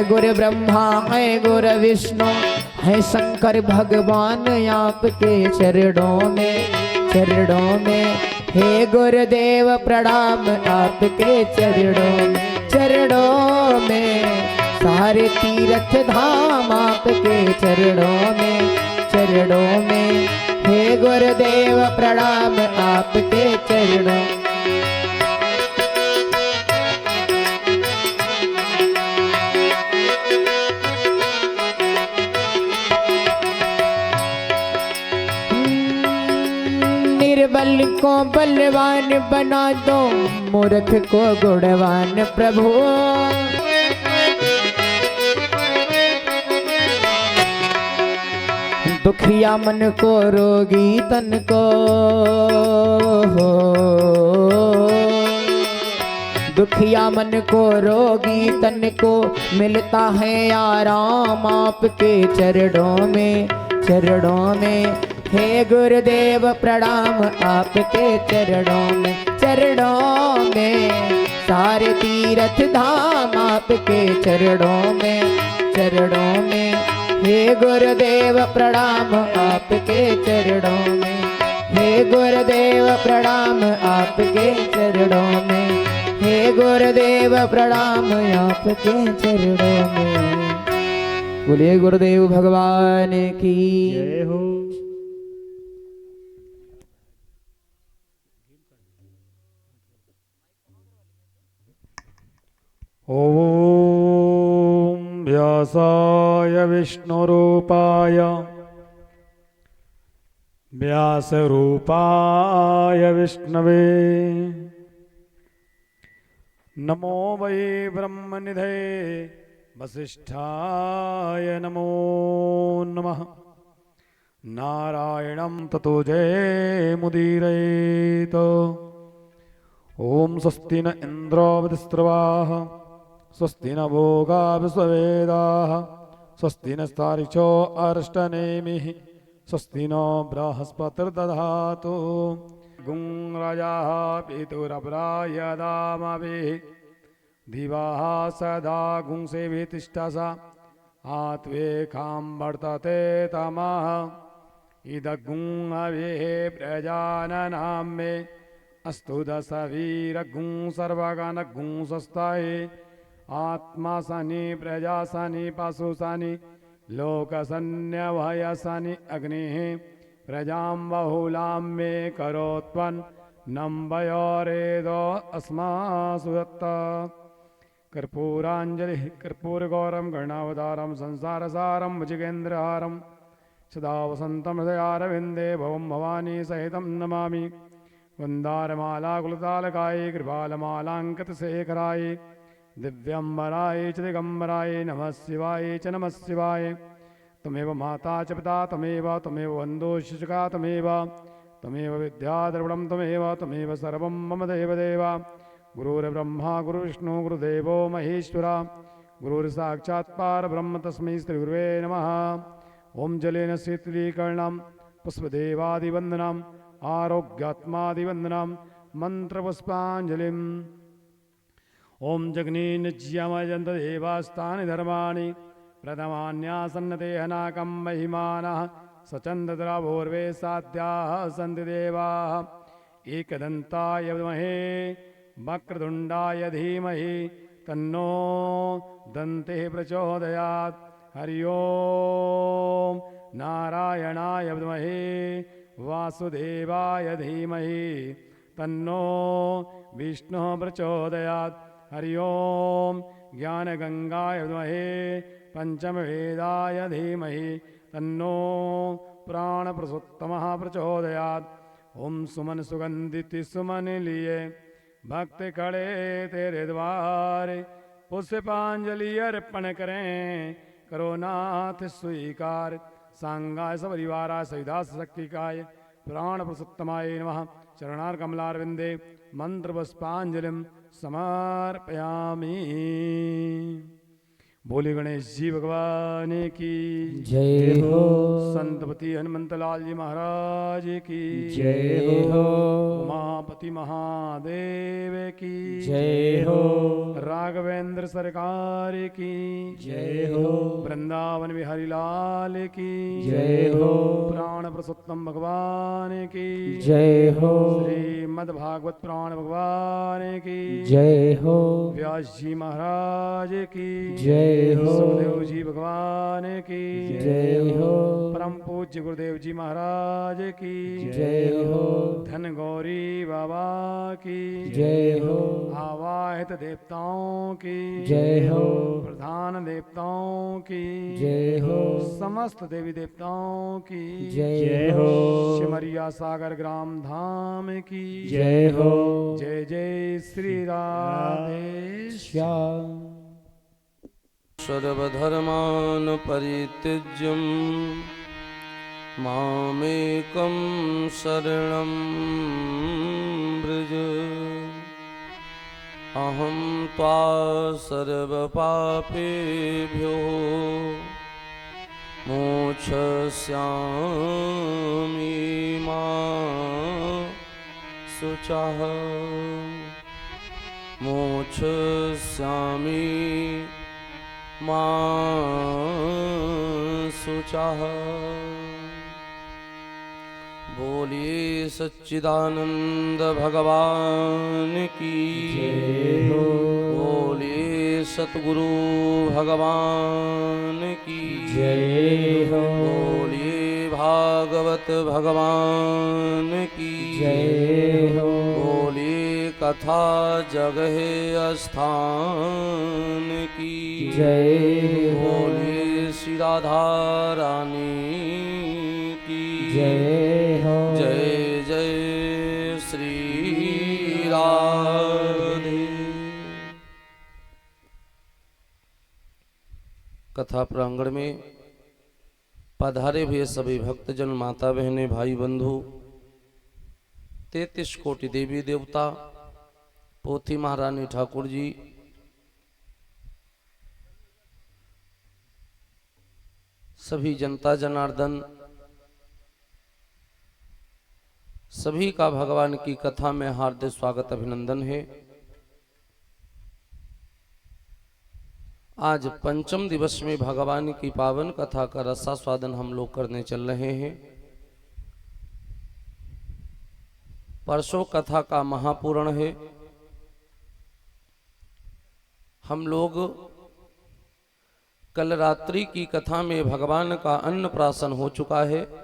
गुरु ब्रह्मा है गुरु विष्णु है शंकर भगवान आपके चरणों में हे गुरुदेव प्रणाम आपके चरणों में सारे तीर्थ धाम आपके चरणों में हे गुरुदेव प्रणाम आपके चरणों। निर्बल को बलवान बना दो मूर्ख को गुणवान प्रभु। दुखिया मन को रोगी तन को दुखिया मन को रोगी तन को मिलता है आराम आपके चरणों में हे गुरुदेव प्रणाम आपके चरणों में सारे तीर्थ धाम आपके चरणों में हे गुरुदेव प्रणाम आपके चरणों में हे गुरुदेव प्रणाम आपके चरणों में हे गुरुदेव प्रणाम आपके चरणों में। बोलिए गुरुदेव भगवान की जय हो। ओम व्यासाय विष्णुरूपाय व्यासरूपाय विष्णवे नमो वै ब्रह्मनिधये वसिष्ठाय नमो नमः। नारायणं ततो जयमुदीरयेत्। ओम स्वस्ति न इंद्रो वृधस्रवाः स्वस्ति न भोगा विश्ववेदाः स्वस्ति नस्तारिक्षो अरिष्टनेमिः स्वस्ति नो बृहस्पतिर्दधातु। गुं राजाः पितुरपराय दामभिः दिवाः सदा गुंसेभिः तिष्ठसा आत्वेकां वर्तते तमः इदगुं अभिः प्रजाननां मे अस्तु दशवीरगुं सर्वगणगुं स्वस्ताये आत्मा सनि प्रजा सनि पशु सनि लोकसन्न्यभयसनि अग्निः प्रजां बहुलां मे करोत्वन् नम्बयोरेदो अस्मासु दत्त। कर्पूराञ्जलिः कर्पूरगौरं गणावतारं संसारसारं भुजगेन्द्रहारं सदा वसन्तं हृदयारविन्दे भवं भवानी सहितं नमामि। वंदारमाला कुलतालकाय कृपालमालांकितशेखराय दिव्यंबराय च दिगंबराय नमः शिवाय च नमः शिवाय। तमेव माता च पिता तमेव बन्धो शिशुका तमेव विद्या द्रविणं तमेव सर्वं मम देवदेव। गुरुर्ब्रह्मा गुरुविष्णु गुरुदेवो महेश्वरा गुरुर्साक्षात् परब्रह्म तस्मै श्री गुरुवे नमः। ओम जलेन शीतलीकरणं पुष्पदेवादिवन्दनम् आरोग्यात्मादिवन्दनं मंत्रपुष्पाञ्जलिम्। ओम जग्निर्ज्यमयन्त देवास्तानि धर्माणि प्रथमान्यासन्नते अनाकं महिमानः सचन्दद्रवोर्वे साध्याः सन्ति देवाः। एकदन्ताय विद्महे वक्रतुण्डाय धीमहि तन्नो दन्तिः प्रचोदयात्। हरि ओम नारायणाय विद्महे वासुदेवाय धीमहि तन्नो विष्णुः प्रचोदयात्। हरि ओम ज्ञानगंगाय विद्महे पंचमवेदाय धीमहि तन्नो प्राणप्रसुत्तमः प्रचोदयात्। ओम सुमन सुगंधित सुमन लिए भक्त खड़े तेरे द्वारे पुष्पांजलि अर्पण करें करो नाथ स्वीकार। सांगाय सपरिवाराय सविदास शक्तिकाय प्राण प्रसुत्तमाय नमः। चरणार कमलारविंदे मंत्र पुष्पांजलिं समर्पयामि। बोले गणेश जी भगवान की जय हो। संतपति हनुमंतलाल जी महाराज की जय हो। उमापति महादेव की जय हो। राघवेंद्र सरकार की जय हो। वृंदावन बिहारी लाल की जय हो। प्राण पुरुषोत्तम भगवान की जय हो। श्रीमद् भागवत पुराण भगवान की जय हो। व्यास जी महाराज की जय हो। सुखदेव जी भगवान की जय हो। परम पूज्य गुरुदेव जी महाराज की जय हो। धन गौरी बाबा की जय हो। आवाहित देवताओं की जय हो। प्रधान देवताओं की जय हो। समस्त देवी देवताओं की जय हो। सिमरिया सागर ग्राम धाम की जय हो। जय जय श्री राधे श्याम। सर्वधर्मान् परित्यज्य मामेकं शरणं व्रज अहं त्वा सर्वपापेभ्यो मोक्षयिष्यामि मा शुचः मोक्षयिष्यामि मा शुचः। बोलिए सच्चिदानंद भगवान की जय हो। बोलिए सतगुरु भगवान की जय हो। बोलिए भागवत भगवान की जय हो। बोलिए कथा जगह स्थान की जय हो। बोलिए श्री राधा रानी की जय हो। जय जय श्री राधे। कथा प्रांगण में पधारे हुए सभी भक्तजन, माता बहनें, भाई बंधु, 33 कोटि देवी देवता, पोथी महारानी ठाकुर जी, सभी जनता जनार्दन, सभी का भगवान की कथा में हार्दिक स्वागत अभिनंदन है। आज पंचम दिवस में भगवान की पावन कथा का रसास्वादन हम लोग करने चल रहे हैं। परसों कथा का महापुराण है। हम लोग कल रात्रि की कथा में भगवान का अन्नप्राशन हो चुका है।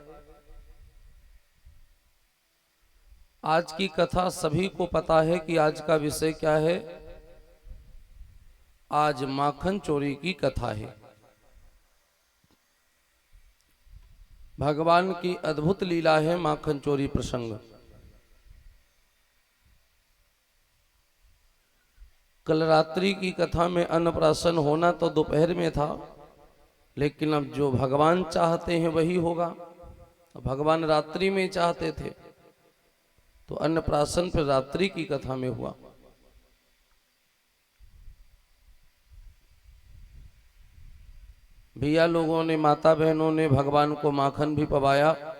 आज की कथा सभी को पता है कि आज का विषय क्या है। आज माखन चोरी की कथा है। भगवान की अद्भुत लीला है माखन चोरी प्रसंग। कल रात्रि की कथा में अन्नप्राशन होना तो दोपहर में था, लेकिन अब जो भगवान चाहते हैं वही होगा। भगवान रात्रि में चाहते थे तो अन्नप्राशन फिर रात्रि की कथा में हुआ। भैया लोगों ने, माता बहनों ने भगवान को माखन भी पवाया।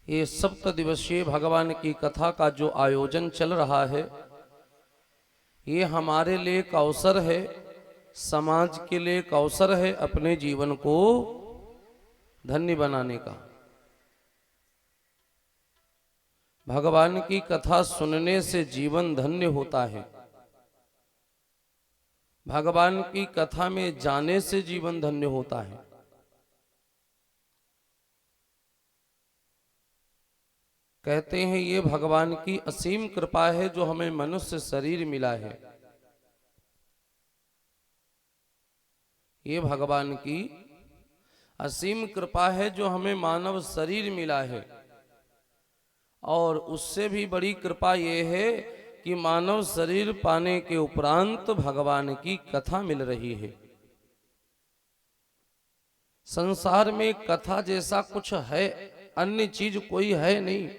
ये सप्त दिवसीय भगवान की कथा का जो आयोजन चल रहा है, ये हमारे लिए एक अवसर है, समाज के लिए एक अवसर है अपने जीवन को धन्य बनाने का। भगवान की कथा सुनने से जीवन धन्य होता है। भगवान की कथा में जाने से जीवन धन्य होता है। कहते हैं ये भगवान की असीम कृपा है जो हमें मनुष्य शरीर मिला है। ये भगवान की असीम कृपा है जो हमें मानव शरीर मिला है। और उससे भी बड़ी कृपा ये है कि मानव शरीर पाने के उपरांत भगवान की कथा मिल रही है। संसार में कथा जैसा कुछ है, अन्य चीज कोई है नहीं।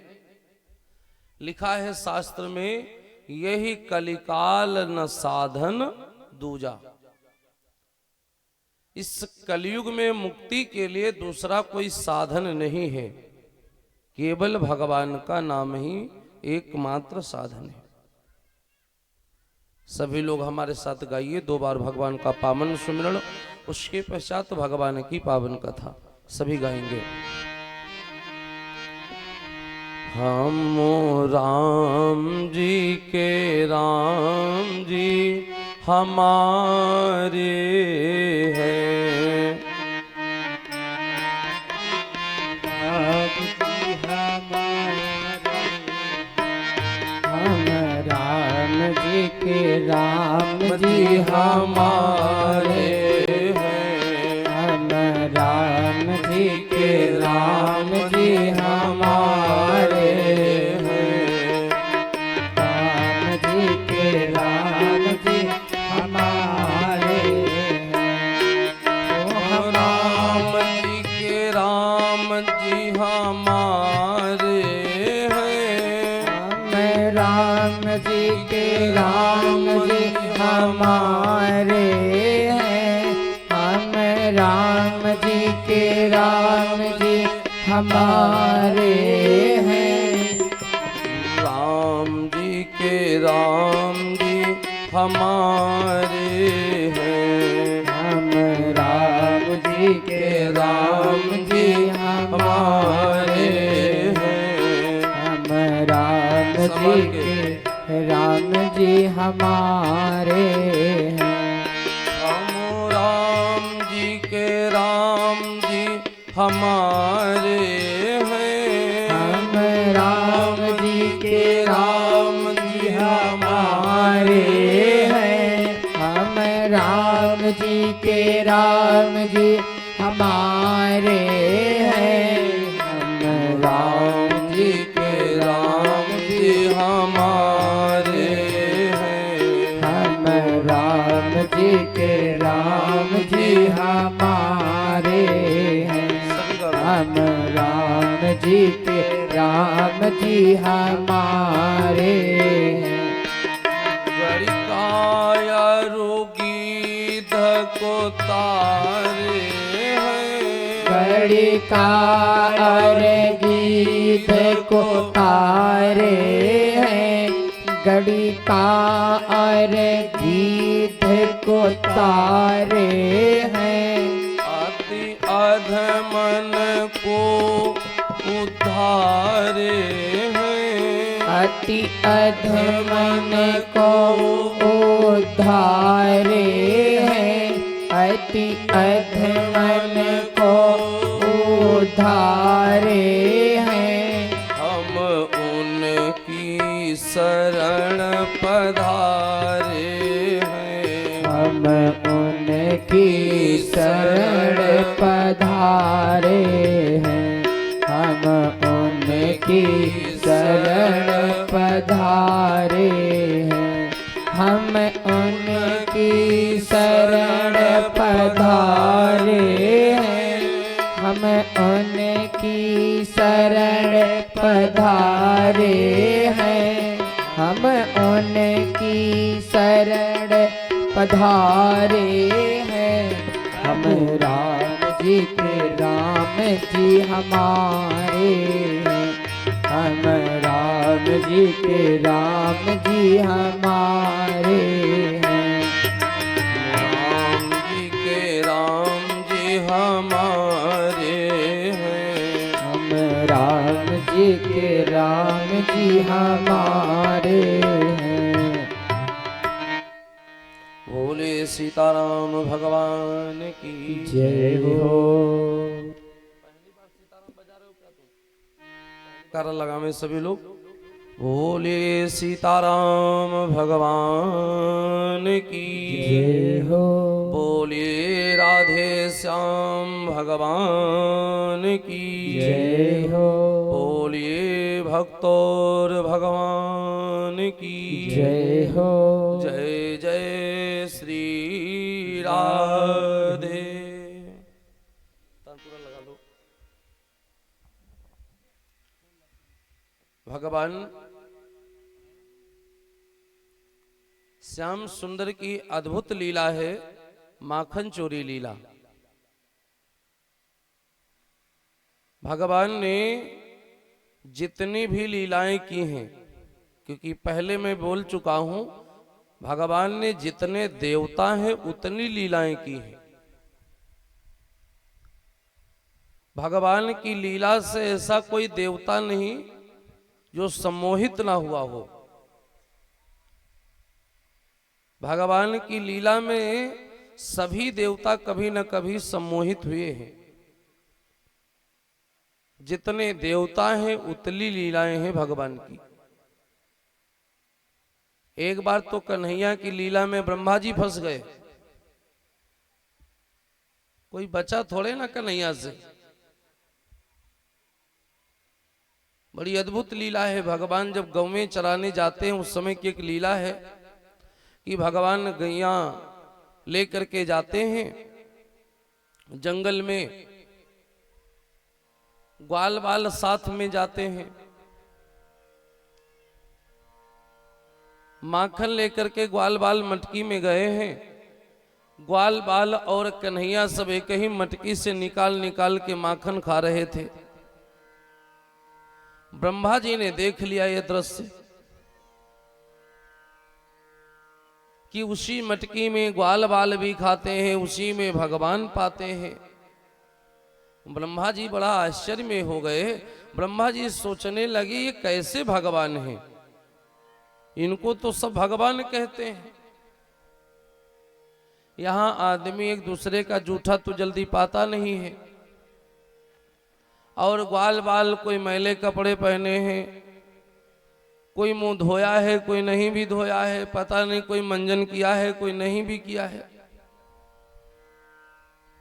लिखा है शास्त्र में, यही कलिकाल न साधन दूजा। इस कलयुग में मुक्ति के लिए दूसरा कोई साधन नहीं है। केवल भगवान का नाम ही एकमात्र साधन है। सभी लोग हमारे साथ गाइए 2 बार भगवान का पावन सुमिरन, उसके पश्चात भगवान की पावन कथा सभी गाएंगे। हम राम जी के राम जी हमारे हैं, हम राम जी के राम जी हमारे हैं, हम राम जी के राम जी हमारे हैं, राम जी के राम जी हमारे राम जी के राम जी हमारे हैं, हम राम जी के राम जी हमारे हैं, हम राम जी के राम जी हमारे हैं, राम जी के राम जी हमारे हैं, हम राम जी के राम जी हमारे हैं, हम राम जी के राम जी हमारे हैं, हम राम जी के राम जी हमारे हैं, हम राम जी के राम जी हमारे हैं, हम राम जी के राम जी हमारे हैं, हम राम जी के राम जी हमारे हैं, हम राम जी के राम जी हमारे हैं, हम राम जी के राम जी हमारे हैं, गणिकाया रोगी धको तारे हैं, गणिका और गीत को तारे हैं, गणिका और गीत को तारे हैं, अति अधमन को उद्धारे हैं, अति अधमन को उद्धारे हैं, अति अधमन को उद्धारे हैं, हम उनकी शरण पधारे हैं, हम उनकी शरण पधारे हैं, हम उनकी शरण पधारे हैं, हम उनकी शरण पधारे हैं, हम उनकी शरण पधारे हैं, हम उनकी शरण पधारे हैं, हम राम जी के राम जी हमारे हैं, हम राम जी के राम जी हमारे हैं, राम जी के राम जी हमारे हैं, हम राम जी के राम जी हमारे हैं। बोले सीताराम भगवान की जय हो। कारण लगा में सभी लोग बोले सीताराम भगवान की जय हो। बोले राधे श्याम भगवान की जय हो। बोलिए भक्तोर भगवान की जय हो। जय जय श्री राधे। तानपुरा लगा लो। भगवान श्याम सुंदर की अद्भुत लीला है माखन चोरी लीला। भगवान ने जितनी भी लीलाएं की हैं, क्योंकि पहले मैं बोल चुका हूं, भगवान ने जितने देवता हैं उतनी लीलाएं की हैं। भगवान की लीला से ऐसा कोई देवता नहीं जो सम्मोहित ना हुआ हो। भगवान की लीला में सभी देवता कभी न कभी सम्मोहित हुए हैं। जितने देवता हैं उतनी लीलाएं हैं भगवान की। एक बार तो कन्हैया की लीला में ब्रह्मा जी फंस गए। कोई बचा थोड़े ना कन्हैया से। बड़ी अद्भुत लीला है। भगवान जब गौ में चराने जाते हैं उस समय की एक लीला है कि भगवान गैया लेकर के जाते हैं जंगल में, ग्वाल बाल साथ में जाते हैं, माखन लेकर के ग्वाल बाल मटकी में गए हैं। ग्वाल बाल और कन्हैया सब एक ही मटकी से निकाल निकाल के माखन खा रहे थे। ब्रह्मा जी ने देख लिया ये दृश्य कि उसी मटकी में ग्वाल बाल भी खाते हैं, उसी में भगवान पाते हैं। ब्रह्मा जी बड़ा आश्चर्य में हो गए। ब्रह्मा जी सोचने लगे ये कैसे भगवान हैं, इनको तो सब भगवान कहते हैं। यहां आदमी एक दूसरे का जूठा तो जल्दी पाता नहीं है, और ग्वाल बाल कोई मैले कपड़े पहने हैं, कोई मुंह धोया है, कोई नहीं भी धोया है, पता नहीं कोई मंजन किया है, कोई नहीं भी किया है।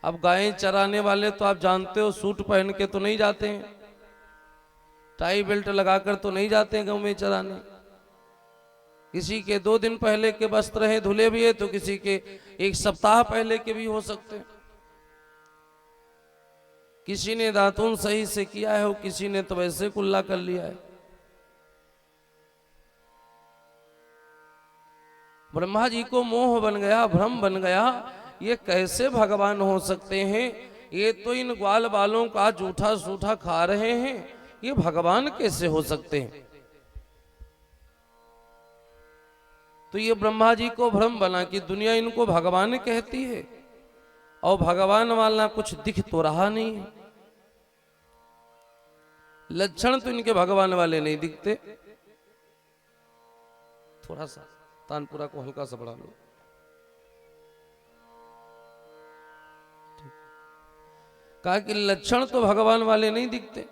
अब गायें चराने वाले तो आप जानते हो सूट पहन के तो नहीं जाते हैं, टाई बेल्ट लगाकर तो नहीं जाते हैं गौ में चराने। किसी के 2 दिन पहले के वस्त्र हैं, धुले भी है, तो किसी के 1 सप्ताह पहले के भी हो सकते हैं। किसी ने दातून सही से किया है, किसी ने तो वैसे कुल्ला कर लिया है। ब्रह्मा जी को मोह बन गया, भ्रम बन गया, ये कैसे भगवान हो सकते हैं, ये तो इन ग्वाल बालों का जूठा सूठा खा रहे हैं, ये भगवान कैसे हो सकते हैं। तो ये ब्रह्मा जी को भ्रम बना कि दुनिया इनको भगवान कहती है, और भगवान वाला कुछ दिख तो रहा नहीं है। लक्षण तो इनके भगवान वाले नहीं दिखते। थोड़ा सा तानपुरा को हल्का सा बढ़ा लो। कहा कि लक्षण तो भगवान वाले नहीं दिखते।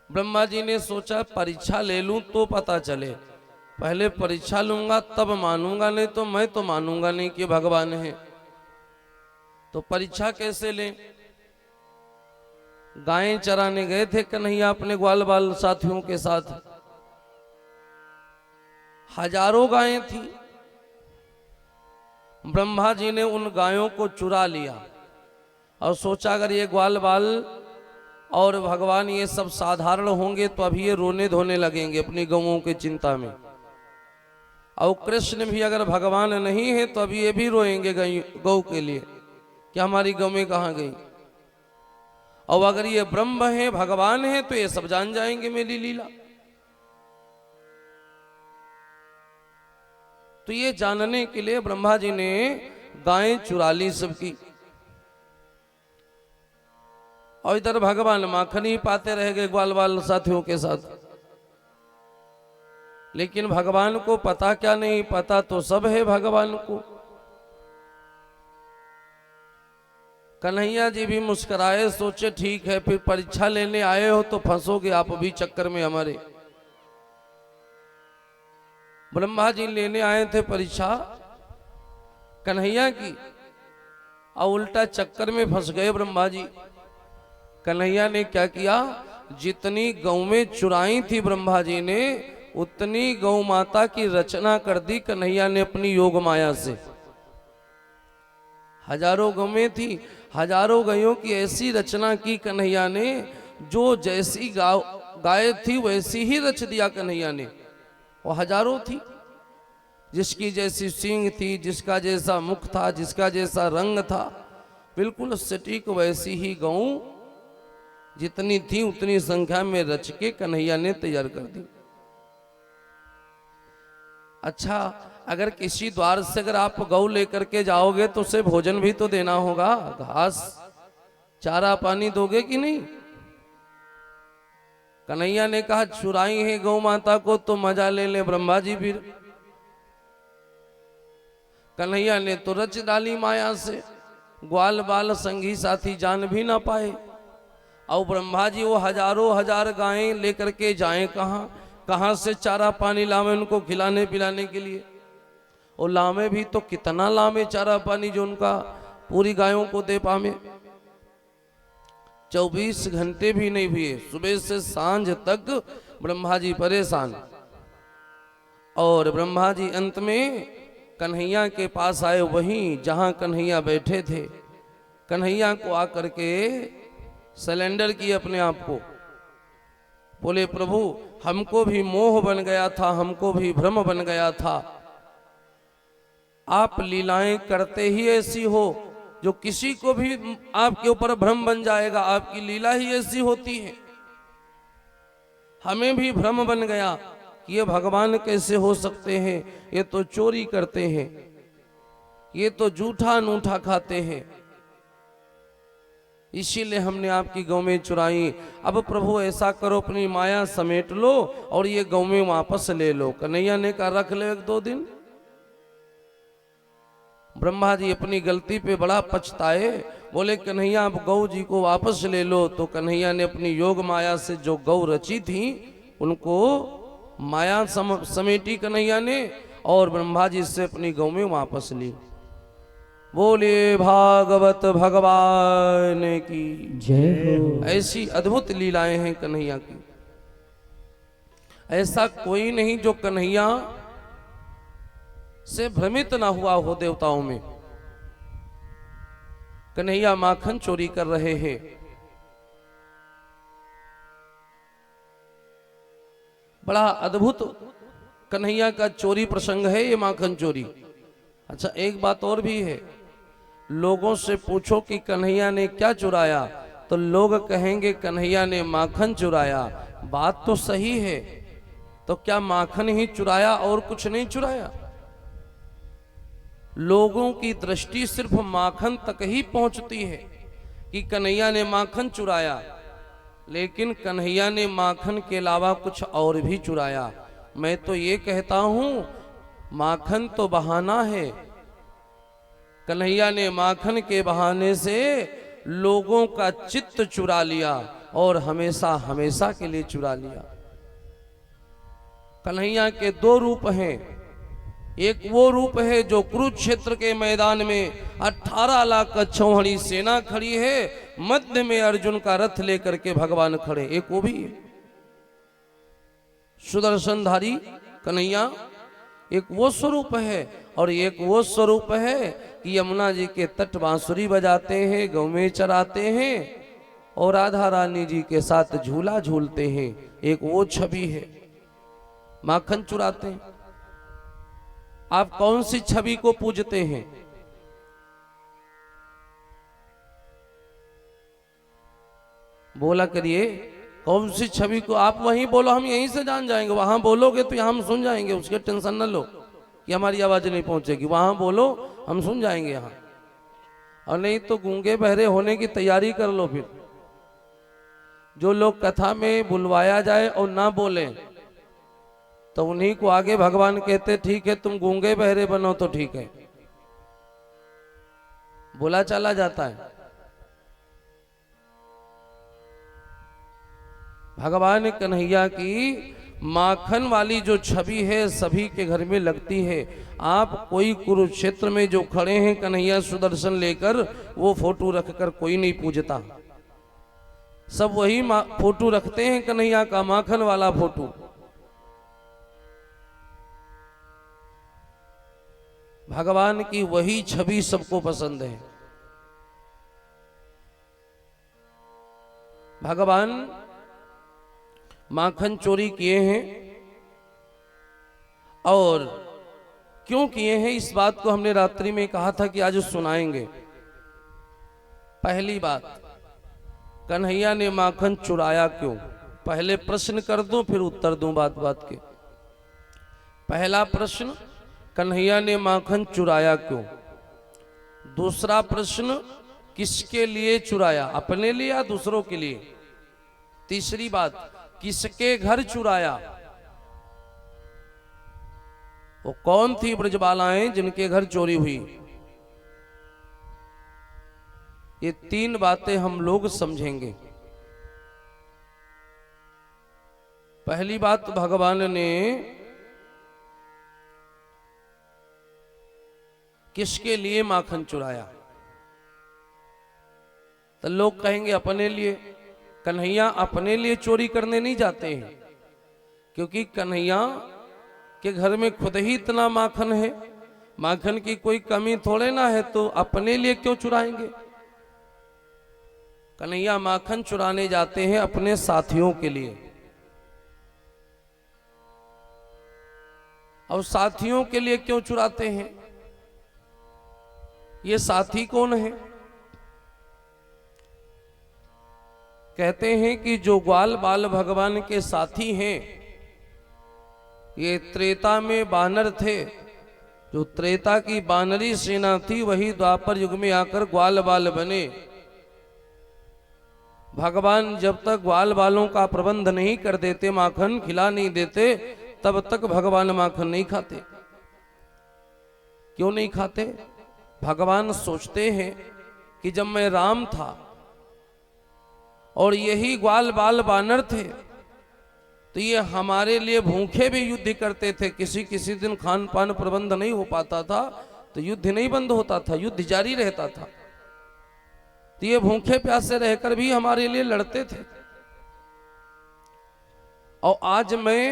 ब्रह्मा जी ने सोचा परीक्षा ले लूं तो पता चले, पहले परीक्षा लूंगा तब मानूंगा, नहीं तो मैं तो मानूंगा नहीं कि भगवान है। तो परीक्षा कैसे लें। गायें चराने गए थे कन्हैया अपने ग्वाल बाल साथियों के साथ। हजारों गायें थी। ब्रह्मा जी ने उन गायों को चुरा लिया और सोचा अगर ये ग्वाल बाल और भगवान ये सब साधारण होंगे तो अभी ये रोने धोने लगेंगे अपनी गौओं की चिंता में, और कृष्ण भी अगर भगवान नहीं है तो अभी ये भी रोएंगे गौ के लिए कि हमारी गौएं कहाँ गई। और अगर ये ब्रह्म है, भगवान है, तो ये सब जान जाएंगे मेरी लीला। तो ये जानने के लिए ब्रह्मा जी ने गायें चुरा ली सबकी, और इधर भगवान माखन ही पाते रह गए ग्वाल बाल साथियों के साथ। लेकिन भगवान को पता क्या नहीं, पता तो सब है भगवान को। कन्हैया जी भी मुस्कुराए, सोचे ठीक है, फिर परीक्षा लेने आए हो तो फंसोगे आप भी चक्कर में हमारे। ब्रह्मा जी लेने आए थे परीक्षा कन्हैया की, और उल्टा चक्कर में फंस गए ब्रह्मा जी। कन्हैया ने क्या किया, जितनी गौएं चुराई थी ब्रह्मा जी ने, उतनी गौ माता की रचना कर दी कन्हैया ने अपनी योग माया से। हजारों गौएं थी, हजारों गायों की ऐसी रचना की कन्हैया ने, जो जैसी गाय थी वैसी ही रच दिया कन्हैया ने। वो हजारों थी, जिसकी जैसी सींग थी, जिसका जैसा मुख था, जिसका जैसा रंग था, बिल्कुल सटीक वैसी ही गौ जितनी थी उतनी संख्या में रच के कन्हैया ने तैयार कर दी। अच्छा, अगर किसी द्वार से अगर आप गौ लेकर के जाओगे तो उसे भोजन भी तो देना होगा, घास चारा पानी दोगे कि नहीं? कन्हैया ने कहा चुराई है गौ माता को तो मजा ले ले ब्रह्मा जी फिर। कन्हैया ने तो रच डाली माया से, ग्वाल बाल संगी साथी जान भी ना पाए। और ब्रह्मा जी वो हजारों हजार गायें लेकर के जाएं कहाँ, कहाँ से चारा पानी लावे उनको खिलाने पिलाने के लिए। और लावे भी तो कितना लावे चारा पानी जो उनका पूरी गायों को दे पावे। 24 घंटे भी नहीं हुए, सुबह से सांझ तक ब्रह्मा जी परेशान। और ब्रह्मा जी अंत में कन्हैया के पास आए, वहीं जहां कन्हैया बैठे थे। कन्हैया को आकर के सरेंडर किए अपने आप को, बोले प्रभु हमको भी मोह बन गया था, हमको भी भ्रम बन गया था। आप लीलाएं करते ही ऐसी हो जो किसी को भी आपके ऊपर भ्रम बन जाएगा, आपकी लीला ही ऐसी होती है। हमें भी भ्रम बन गया कि ये भगवान कैसे हो सकते हैं, ये तो चोरी करते हैं, ये तो जूठा अनूठा खाते हैं, इसीलिए हमने आपकी गौ में चुराई। अब प्रभु ऐसा करो अपनी माया समेट लो और ये गौ में वापस ले लो। कन्हैया ने कहा रख ले 1-2 दिन। ब्रह्मा जी अपनी गलती पे बड़ा पछताए, बोले कन्हैया आप गौ जी को वापस ले लो। तो कन्हैया ने अपनी योग माया से जो गौ रची थी उनको माया समेटी कन्हैया ने, और ब्रह्मा जी से अपनी गौ में वापस ली। बोले भागवत भगवान की जय हो। ऐसी अद्भुत लीलाएं हैं कन्हैया की। ऐसा कोई नहीं जो कन्हैया से भ्रमित ना हुआ हो देवताओं में। कन्हैया माखन चोरी कर रहे हैं। बड़ा अद्भुत कन्हैया का चोरी प्रसंग है ये माखन चोरी। अच्छा, एक बात और भी है, लोगों से पूछो कि कन्हैया ने क्या चुराया तो लोग कहेंगे कन्हैया ने माखन चुराया। बात तो सही है, तो क्या माखन ही चुराया और कुछ नहीं चुराया? लोगों की दृष्टि सिर्फ माखन तक ही पहुंचती है कि कन्हैया ने माखन चुराया, लेकिन कन्हैया ने माखन के अलावा कुछ और भी चुराया। मैं तो ये कहता हूं माखन तो बहाना है। कन्हैया ने माखन के बहाने से लोगों का चित्त चुरा लिया और हमेशा हमेशा के लिए चुरा लिया। कन्हैया के 2 रूप हैं। एक वो रूप है जो कुरुक्षेत्र के मैदान में 18 लाख चौहड़ी सेना खड़ी है, मध्य में अर्जुन का रथ लेकर के भगवान खड़े, एक वो भी है सुदर्शनधारी कन्हैया। एक वो स्वरूप है और एक वो स्वरूप है कि यमुना जी के तट बांसुरी बजाते हैं, गौ में चराते हैं और राधा रानी जी के साथ झूला झूलते हैं। एक वो छवि है, माखन चुराते हैं। आप कौन सी छवि को पूजते हैं? बोला करिए, कौन सी छवि को? आप वहीं बोलो, हम यहीं से जान जाएंगे। वहां बोलोगे तो हम सुन जाएंगे, उसके टेंशन न लो कि हमारी आवाज नहीं पहुंचेगी। वहां बोलो, हम सुन जाएंगे यहाँ। और नहीं तो गूंगे बहरे होने की तैयारी कर लो। फिर जो लोग कथा में बुलवाया जाए और ना बोले तो उन्हीं को आगे भगवान कहते ठीक है तुम गूंगे बहरे बनो तो ठीक है, बोला चला जाता है। भगवान कन्हैया की माखन वाली जो छवि है सभी के घर में लगती है। आप कोई कुरुक्षेत्र में जो खड़े हैं कन्हैया सुदर्शन लेकर, वो फोटो रखकर कोई नहीं पूजता। सब वही फोटो रखते हैं कन्हैया का, माखन वाला फोटो। भगवान की वही छवि सबको पसंद है। भगवान माखन चोरी किए हैं, और क्यों किए हैं इस बात को हमने रात्रि में कहा था कि आज सुनाएंगे। पहली बात, कन्हैया ने माखन चुराया क्यों? पहले प्रश्न कर दूं फिर उत्तर दूं बात बात के। पहला प्रश्न, कन्हैया ने माखन चुराया क्यों? दूसरा प्रश्न, किसके लिए चुराया, अपने लिए या दूसरों के लिए? तीसरी बात, किसके घर चुराया? वो कौन थी ब्रजबालाएं जिनके घर चोरी हुई? ये तीन बातें हम लोग समझेंगे। पहली बात, भगवान ने किसके लिए माखन चुराया? तो लोग कहेंगे अपने लिए। कन्हैया अपने लिए चोरी करने नहीं जाते हैं, क्योंकि कन्हैया के घर में खुद ही इतना माखन है, माखन की कोई कमी थोड़े ना है, तो अपने लिए क्यों चुराएंगे? कन्हैया माखन चुराने जाते हैं अपने साथियों के लिए। और साथियों के लिए क्यों चुराते हैं? ये साथी कौन है? कहते हैं कि जो ग्वाल बाल भगवान के साथी हैं, ये त्रेता में बानर थे। जो त्रेता की बानरी सेना थी, वही द्वापर युग में आकर ग्वाल बाल बने। भगवान जब तक ग्वाल बालों का प्रबंध नहीं कर देते, माखन खिला नहीं देते, तब तक भगवान माखन नहीं खाते। क्यों नहीं खाते? भगवान सोचते हैं कि जब मैं राम था और यही ग्वाल बाल बानर थे, तो ये हमारे लिए भूखे भी युद्ध करते थे। किसी दिन खान पान प्रबंध नहीं हो पाता था तो युद्ध नहीं बंद होता था, युद्ध जारी रहता था। तो ये भूखे प्यासे रहकर भी हमारे लिए लड़ते थे। और आज मैं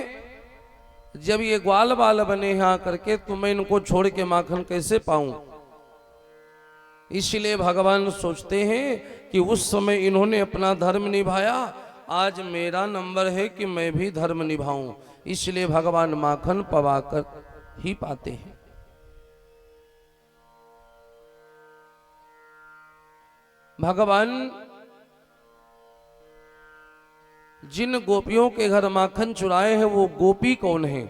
जब ये ग्वाल बाल बने यहाँ करके, तो मैं इनको छोड़ के माखन कैसे पाऊं? इसलिए भगवान सोचते हैं कि उस समय इन्होंने अपना धर्म निभाया, आज मेरा नंबर है कि मैं भी धर्म निभाऊं। इसलिए भगवान माखन पवाकर ही पाते हैं। भगवान जिन गोपियों के घर माखन चुराए हैं, वो गोपी कौन है?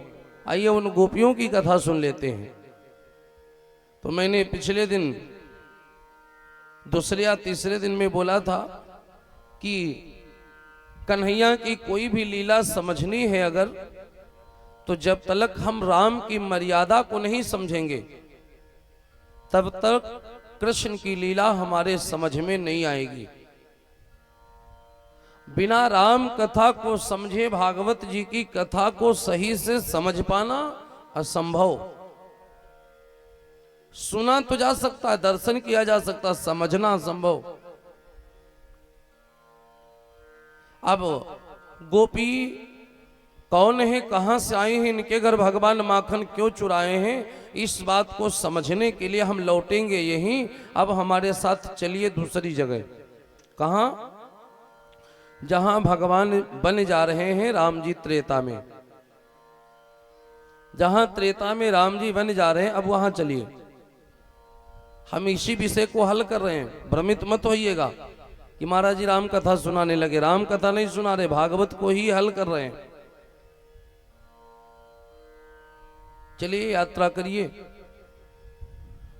आइए उन गोपियों की कथा सुन लेते हैं। तो मैंने पिछले दिन, दूसरे या तीसरे दिन में बोला था कि कन्हैया की कोई भी लीला समझनी है अगर, तो जब तक हम राम की मर्यादा को नहीं समझेंगे, तब तक कृष्ण की लीला हमारे समझ में नहीं आएगी। बिना राम कथा को समझे भागवत जी की कथा को सही से समझ पाना असंभव। सुना तो जा सकता है, दर्शन किया जा सकता, समझना असंभव। अब गोपी कौन है, कहां से आए हैं, इनके घर भगवान माखन क्यों चुराए हैं, इस बात को समझने के लिए हम लौटेंगे यहीं। अब हमारे साथ चलिए दूसरी जगह। कहां? जहां भगवान बन जा रहे हैं राम जी त्रेता में। जहां त्रेता में राम जी बन जा रहे हैं, अब वहां चलिए। हम इसी विषय को हल कर रहे हैं, भ्रमित मत होइएगा कि महाराज जी राम कथा सुनाने लगे। राम कथा नहीं सुना रहे, भागवत को ही हल कर रहे हैं। चलिए यात्रा करिए।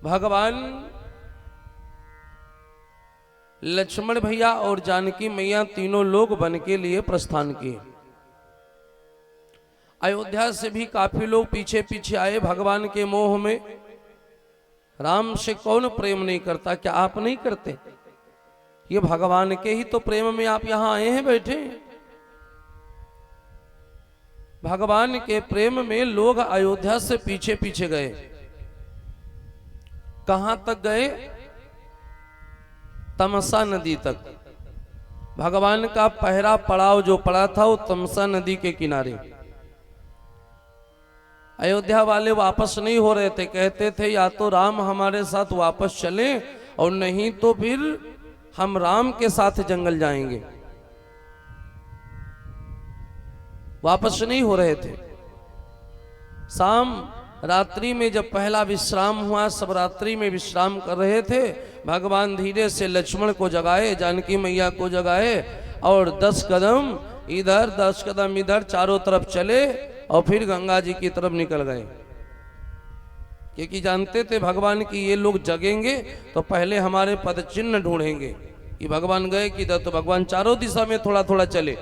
भगवान लक्ष्मण भैया और जानकी मैया तीनों लोग बन के लिए प्रस्थान किए। अयोध्या से भी काफी लोग पीछे पीछे आए भगवान के मोह में। राम से कौन प्रेम नहीं करता? क्या आप नहीं करते? ये भगवान के ही तो प्रेम में आप यहां आए हैं, बैठे। भगवान के प्रेम में लोग अयोध्या से पीछे पीछे गए। कहां तक गए? तमसा नदी तक। भगवान का पहला पड़ाव जो पड़ा था वो तमसा नदी के किनारे। अयोध्या वाले वापस नहीं हो रहे थे, कहते थे या तो राम हमारे साथ वापस चले और नहीं तो फिर हम राम के साथ जंगल जाएंगे। वापस नहीं हो रहे थे। शाम रात्रि में जब पहला विश्राम हुआ, सब रात्रि में विश्राम कर रहे थे, भगवान धीरे से लक्ष्मण को जगाए, जानकी मैया को जगाए और 10 कदम इधर 10 कदम इधर चारों तरफ चले और फिर गंगा जी की तरफ निकल गए। क्योंकि जानते थे भगवान की ये लोग जगेंगे तो पहले हमारे पद चिन्ह ढूंढेंगे कि भगवान गए किधर, तो भगवान चारों दिशा में थोड़ा थोड़ा चले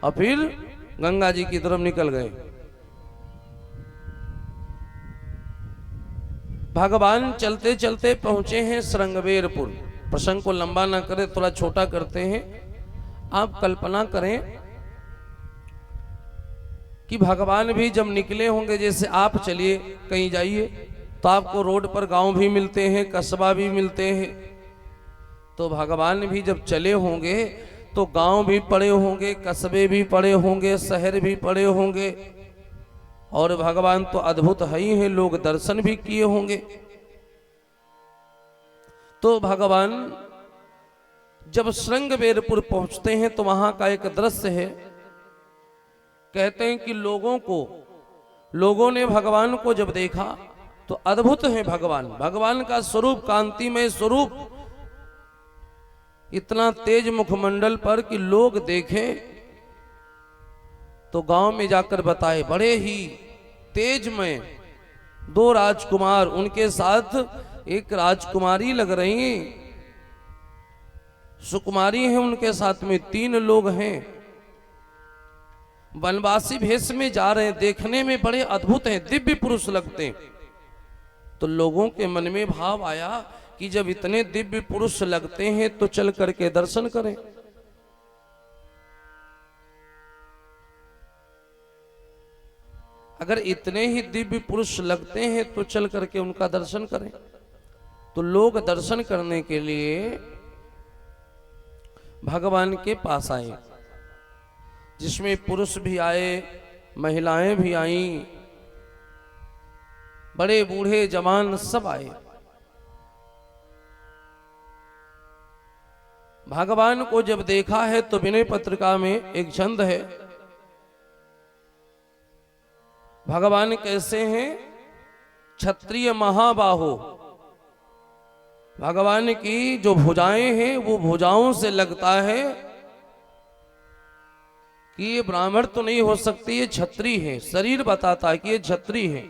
और फिर गंगा जी की तरफ निकल गए। भगवान चलते चलते पहुंचे हैं श्रृंगवेरपुर। प्रसंग को लंबा ना करें, थोड़ा छोटा करते हैं। आप कल्पना करें कि भगवान भी जब निकले होंगे, जैसे आप चलिए कहीं जाइए तो आपको रोड पर गांव भी मिलते हैं, कस्बा भी मिलते हैं। तो भगवान भी जब चले होंगे तो गांव भी पड़े होंगे, कस्बे भी पड़े होंगे, शहर भी पड़े होंगे। और भगवान तो अद्भुत है ही हैं, लोग दर्शन भी किए होंगे। तो भगवान जब श्रृंगवेरपुर पहुंचते हैं तो वहां का एक दृश्य है। कहते हैं कि लोगों ने भगवान को जब देखा तो अद्भुत है भगवान का स्वरूप, कांतिमय स्वरूप, इतना तेज मुखमंडल पर कि लोग देखें तो गांव में जाकर बताए। बड़े ही तेजमय 2 राजकुमार, उनके साथ एक राजकुमारी लग रही, सुकुमारी है, उनके साथ में 3 लोग हैं, वनवासी भेष में जा रहे हैं, देखने में बड़े अद्भुत हैं, दिव्य पुरुष लगते हैं। तो लोगों के मन में भाव आया कि जब इतने दिव्य पुरुष लगते हैं तो चल करके दर्शन करें। अगर इतने ही दिव्य पुरुष लगते हैं तो चल करके उनका दर्शन करें। तो लोग दर्शन करने के लिए भगवान के पास आए, जिसमें पुरुष भी आए, महिलाएं भी आईं, बड़े बूढ़े जवान सब आए। भगवान को जब देखा है तो विनय पत्रिका में एक छंद है, भगवान कैसे हैं? क्षत्रिय महाबाहो। भगवान की जो भुजाएं हैं वो भुजाओं से लगता है कि ये ब्राह्मण तो नहीं हो सकती, ये क्षत्रिय है। शरीर बताता है कि ये क्षत्रिय है,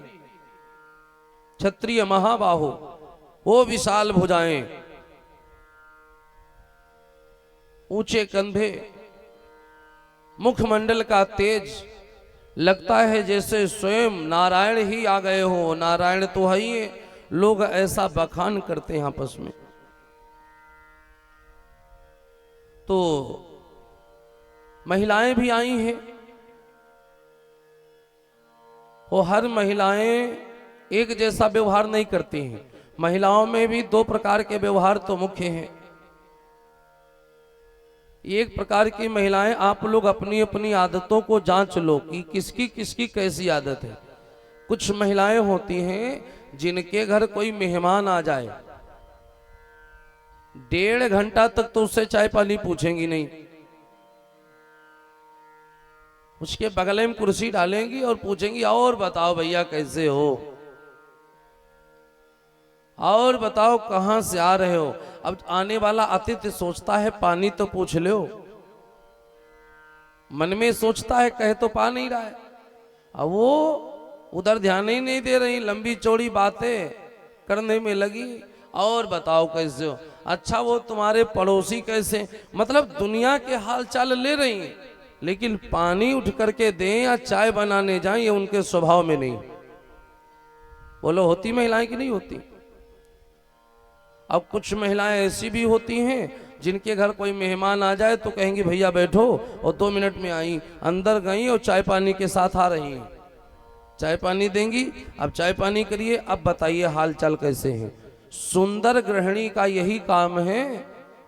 क्षत्रिय महाबाहो, वो विशाल भुजाएं, ऊंचे कंधे, मुखमंडल का तेज, लगता है जैसे स्वयं नारायण ही आ गए हो। नारायण तो है ही है, लोग ऐसा बखान करते हैं आपस में। तो महिलाएं भी आई हैं, वो हर महिलाएं एक जैसा व्यवहार नहीं करती हैं। महिलाओं में भी 2 प्रकार के व्यवहार तो मुख्य हैं। एक प्रकार की महिलाएं, आप लोग अपनी अपनी आदतों को जांच लो कि किसकी किसकी कैसी आदत है। कुछ महिलाएं होती हैं जिनके घर कोई मेहमान आ जाए, 1.5 घंटा तक तो उससे चाय पानी पूछेंगी नहीं, उसके बगल में कुर्सी डालेंगी और पूछेंगी और बताओ भैया कैसे हो, और बताओ कहां से आ रहे हो। अब आने वाला अतिथि सोचता है पानी तो पूछ लो, मन में सोचता है कहे तो पा नहीं रहा है, अब वो उधर ध्यान ही नहीं दे रही, लंबी चौड़ी बातें करने में लगी। और बताओ कैसे हो, अच्छा वो तुम्हारे पड़ोसी कैसे, मतलब दुनिया के हाल चाल ले रही हैं, लेकिन पानी उठ करके दें या चाय बनाने जाएं ये उनके स्वभाव में नहीं। बोलो होती महिलाएं कि नहीं होती? अब कुछ महिलाएं ऐसी भी होती हैं जिनके घर कोई मेहमान आ जाए तो कहेंगी भैया बैठो, और 2 मिनट में आई, अंदर गई और चाय पानी के साथ आ रही हैं, चाय पानी देंगी। अब चाय पानी करिए, अब बताइए हाल चाल कैसे हैं। सुंदर गृहिणी का यही काम है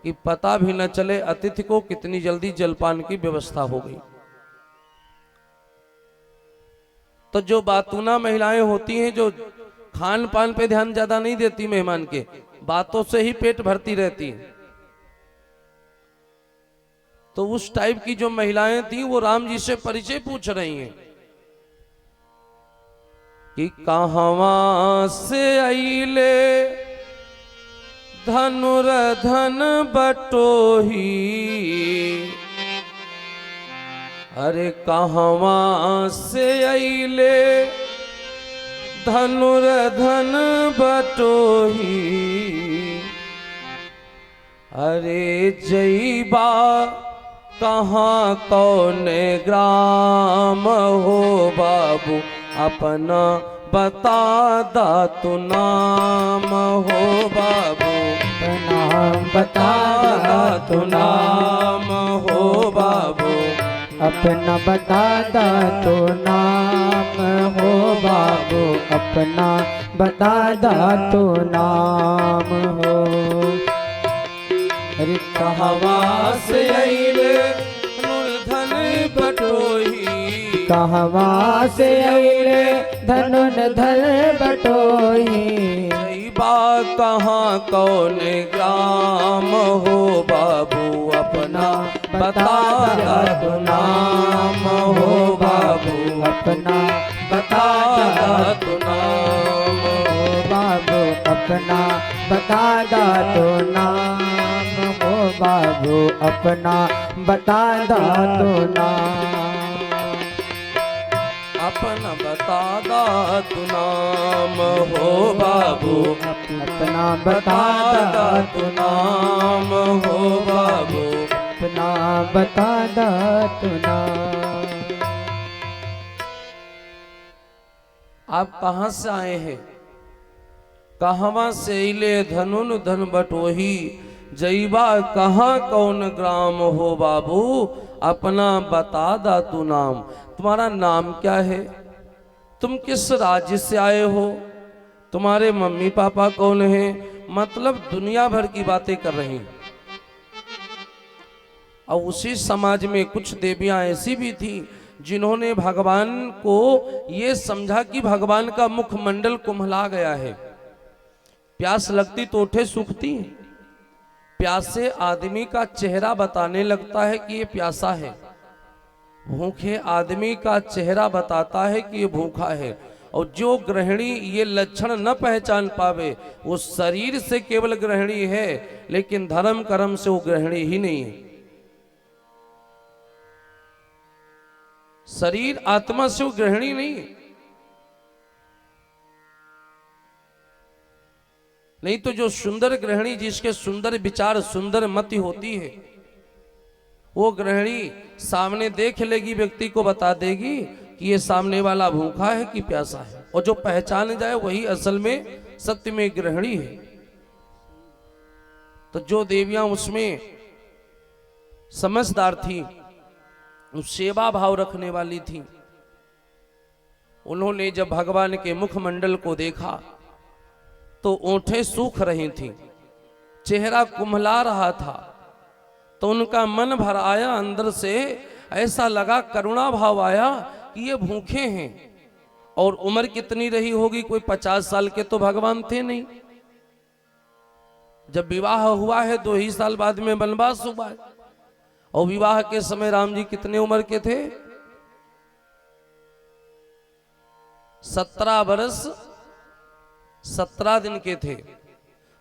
कि पता भी न चले अतिथि को कितनी जल्दी जलपान की व्यवस्था हो गई। तो जो बातूना महिलाएं होती हैं, जो खान पान पे ध्यान ज्यादा नहीं देती, मेहमान के बातों से ही पेट भरती रहती हैं, तो उस टाइप की जो महिलाएं थी वो राम जी से परिचय पूछ रही हैं कि कहवा से अइले धनुर्धन बटोही, अरे कहवा से अइले धनुर्धन बटोही, अरे जईबा कहाँ कौन ग्राम हो बाबू अपना बता दा तू नाम हो बाबू, नाम बता दा तू नाम हो बाबू, अपना बता दा तो नाम हो बाबू, अपना बता दा तो नाम हो। अरे कहवा से अइले धनुर्धन बटोही, कहवा से अइले धनुर्धन बटोही, जईबा कहाँ कौन ग्राम हो बाबू अपना बता दा तू नाम हो बाबू, अपना बता दा तू नाम हो बाबू, अपना बता दा तो नाम हो बाबू, अपना बता दा तो नाम, अपना बता दा तू नाम हो बाबू, अपना बता दा तू नाम हो बाबू, अपना बता दा तो नाम। आप कहाँ से आए हैं? कहवा से अइले धनुन धन बटोही, जईबा कहाँ कौन ग्राम हो बाबू अपना बता दा तू नाम। तुम्हारा नाम क्या है? तुम किस राज्य से आए हो? तुम्हारे मम्मी पापा कौन हैं? मतलब दुनिया भर की बातें कर रही हैं। और उसी समाज में कुछ देवियां ऐसी भी थी जिन्होंने भगवान को ये समझा कि भगवान का मुखमंडल कुम्हला गया है। प्यास लगती तो ओठे सूखती हैं। प्यासे आदमी का चेहरा बताने लगता है कि ये प्यासा है। भूखे आदमी का चेहरा बताता है कि ये भूखा है। और जो गृहिणी ये लक्षण न पहचान पावे वो शरीर से केवल गृहिणी है, लेकिन धर्म कर्म से वो गृहिणी ही नहीं है। शरीर आत्मा से वो गृहिणी नहीं है। नहीं तो जो सुंदर गृहिणी, जिसके सुंदर विचार सुंदर मति होती है, वो गृहिणी सामने देख लेगी, व्यक्ति को बता देगी कि ये सामने वाला भूखा है कि प्यासा है। और जो पहचान जाए वही असल में सत्य में गृहिणी है। तो जो देवियां उसमें समझदार थी, सेवा भाव रखने वाली थी, उन्होंने जब भगवान के मुखमंडल को देखा तो ओंठें सूख रही थीं, चेहरा कुम्हला रहा था। तो उनका मन भर आया, अंदर से ऐसा लगा, करुणा भाव आया कि ये भूखे हैं। और उम्र कितनी रही होगी? कोई 50 साल के तो भगवान थे नहीं। जब विवाह हुआ है 2 ही साल बाद में वनवास हुआ है। और विवाह के समय राम जी कितने उम्र के थे? 17 वर्ष 17 दिन के थे।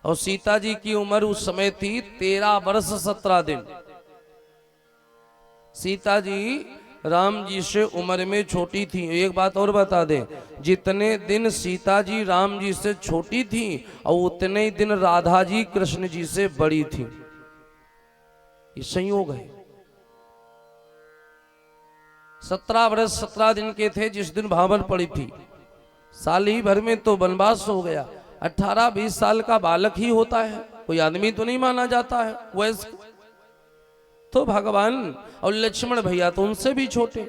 और सीता जी की उम्र उस समय थी 13 वर्ष 17 दिन। सीता जी राम जी से उम्र में छोटी थी। एक बात और बता दें, जितने दिन सीता जी राम जी से छोटी थी और उतने ही दिन राधा जी कृष्ण जी से बड़ी थी। ये संयोग है। 17 वर्ष 17 दिन के थे जिस दिन भावर पड़ी थी। साल ही भर में तो वनवास हो गया। 18-20 साल का बालक ही होता है, कोई आदमी तो नहीं माना जाता है वैसे। तो भगवान और लक्ष्मण भैया तो उनसे भी छोटे,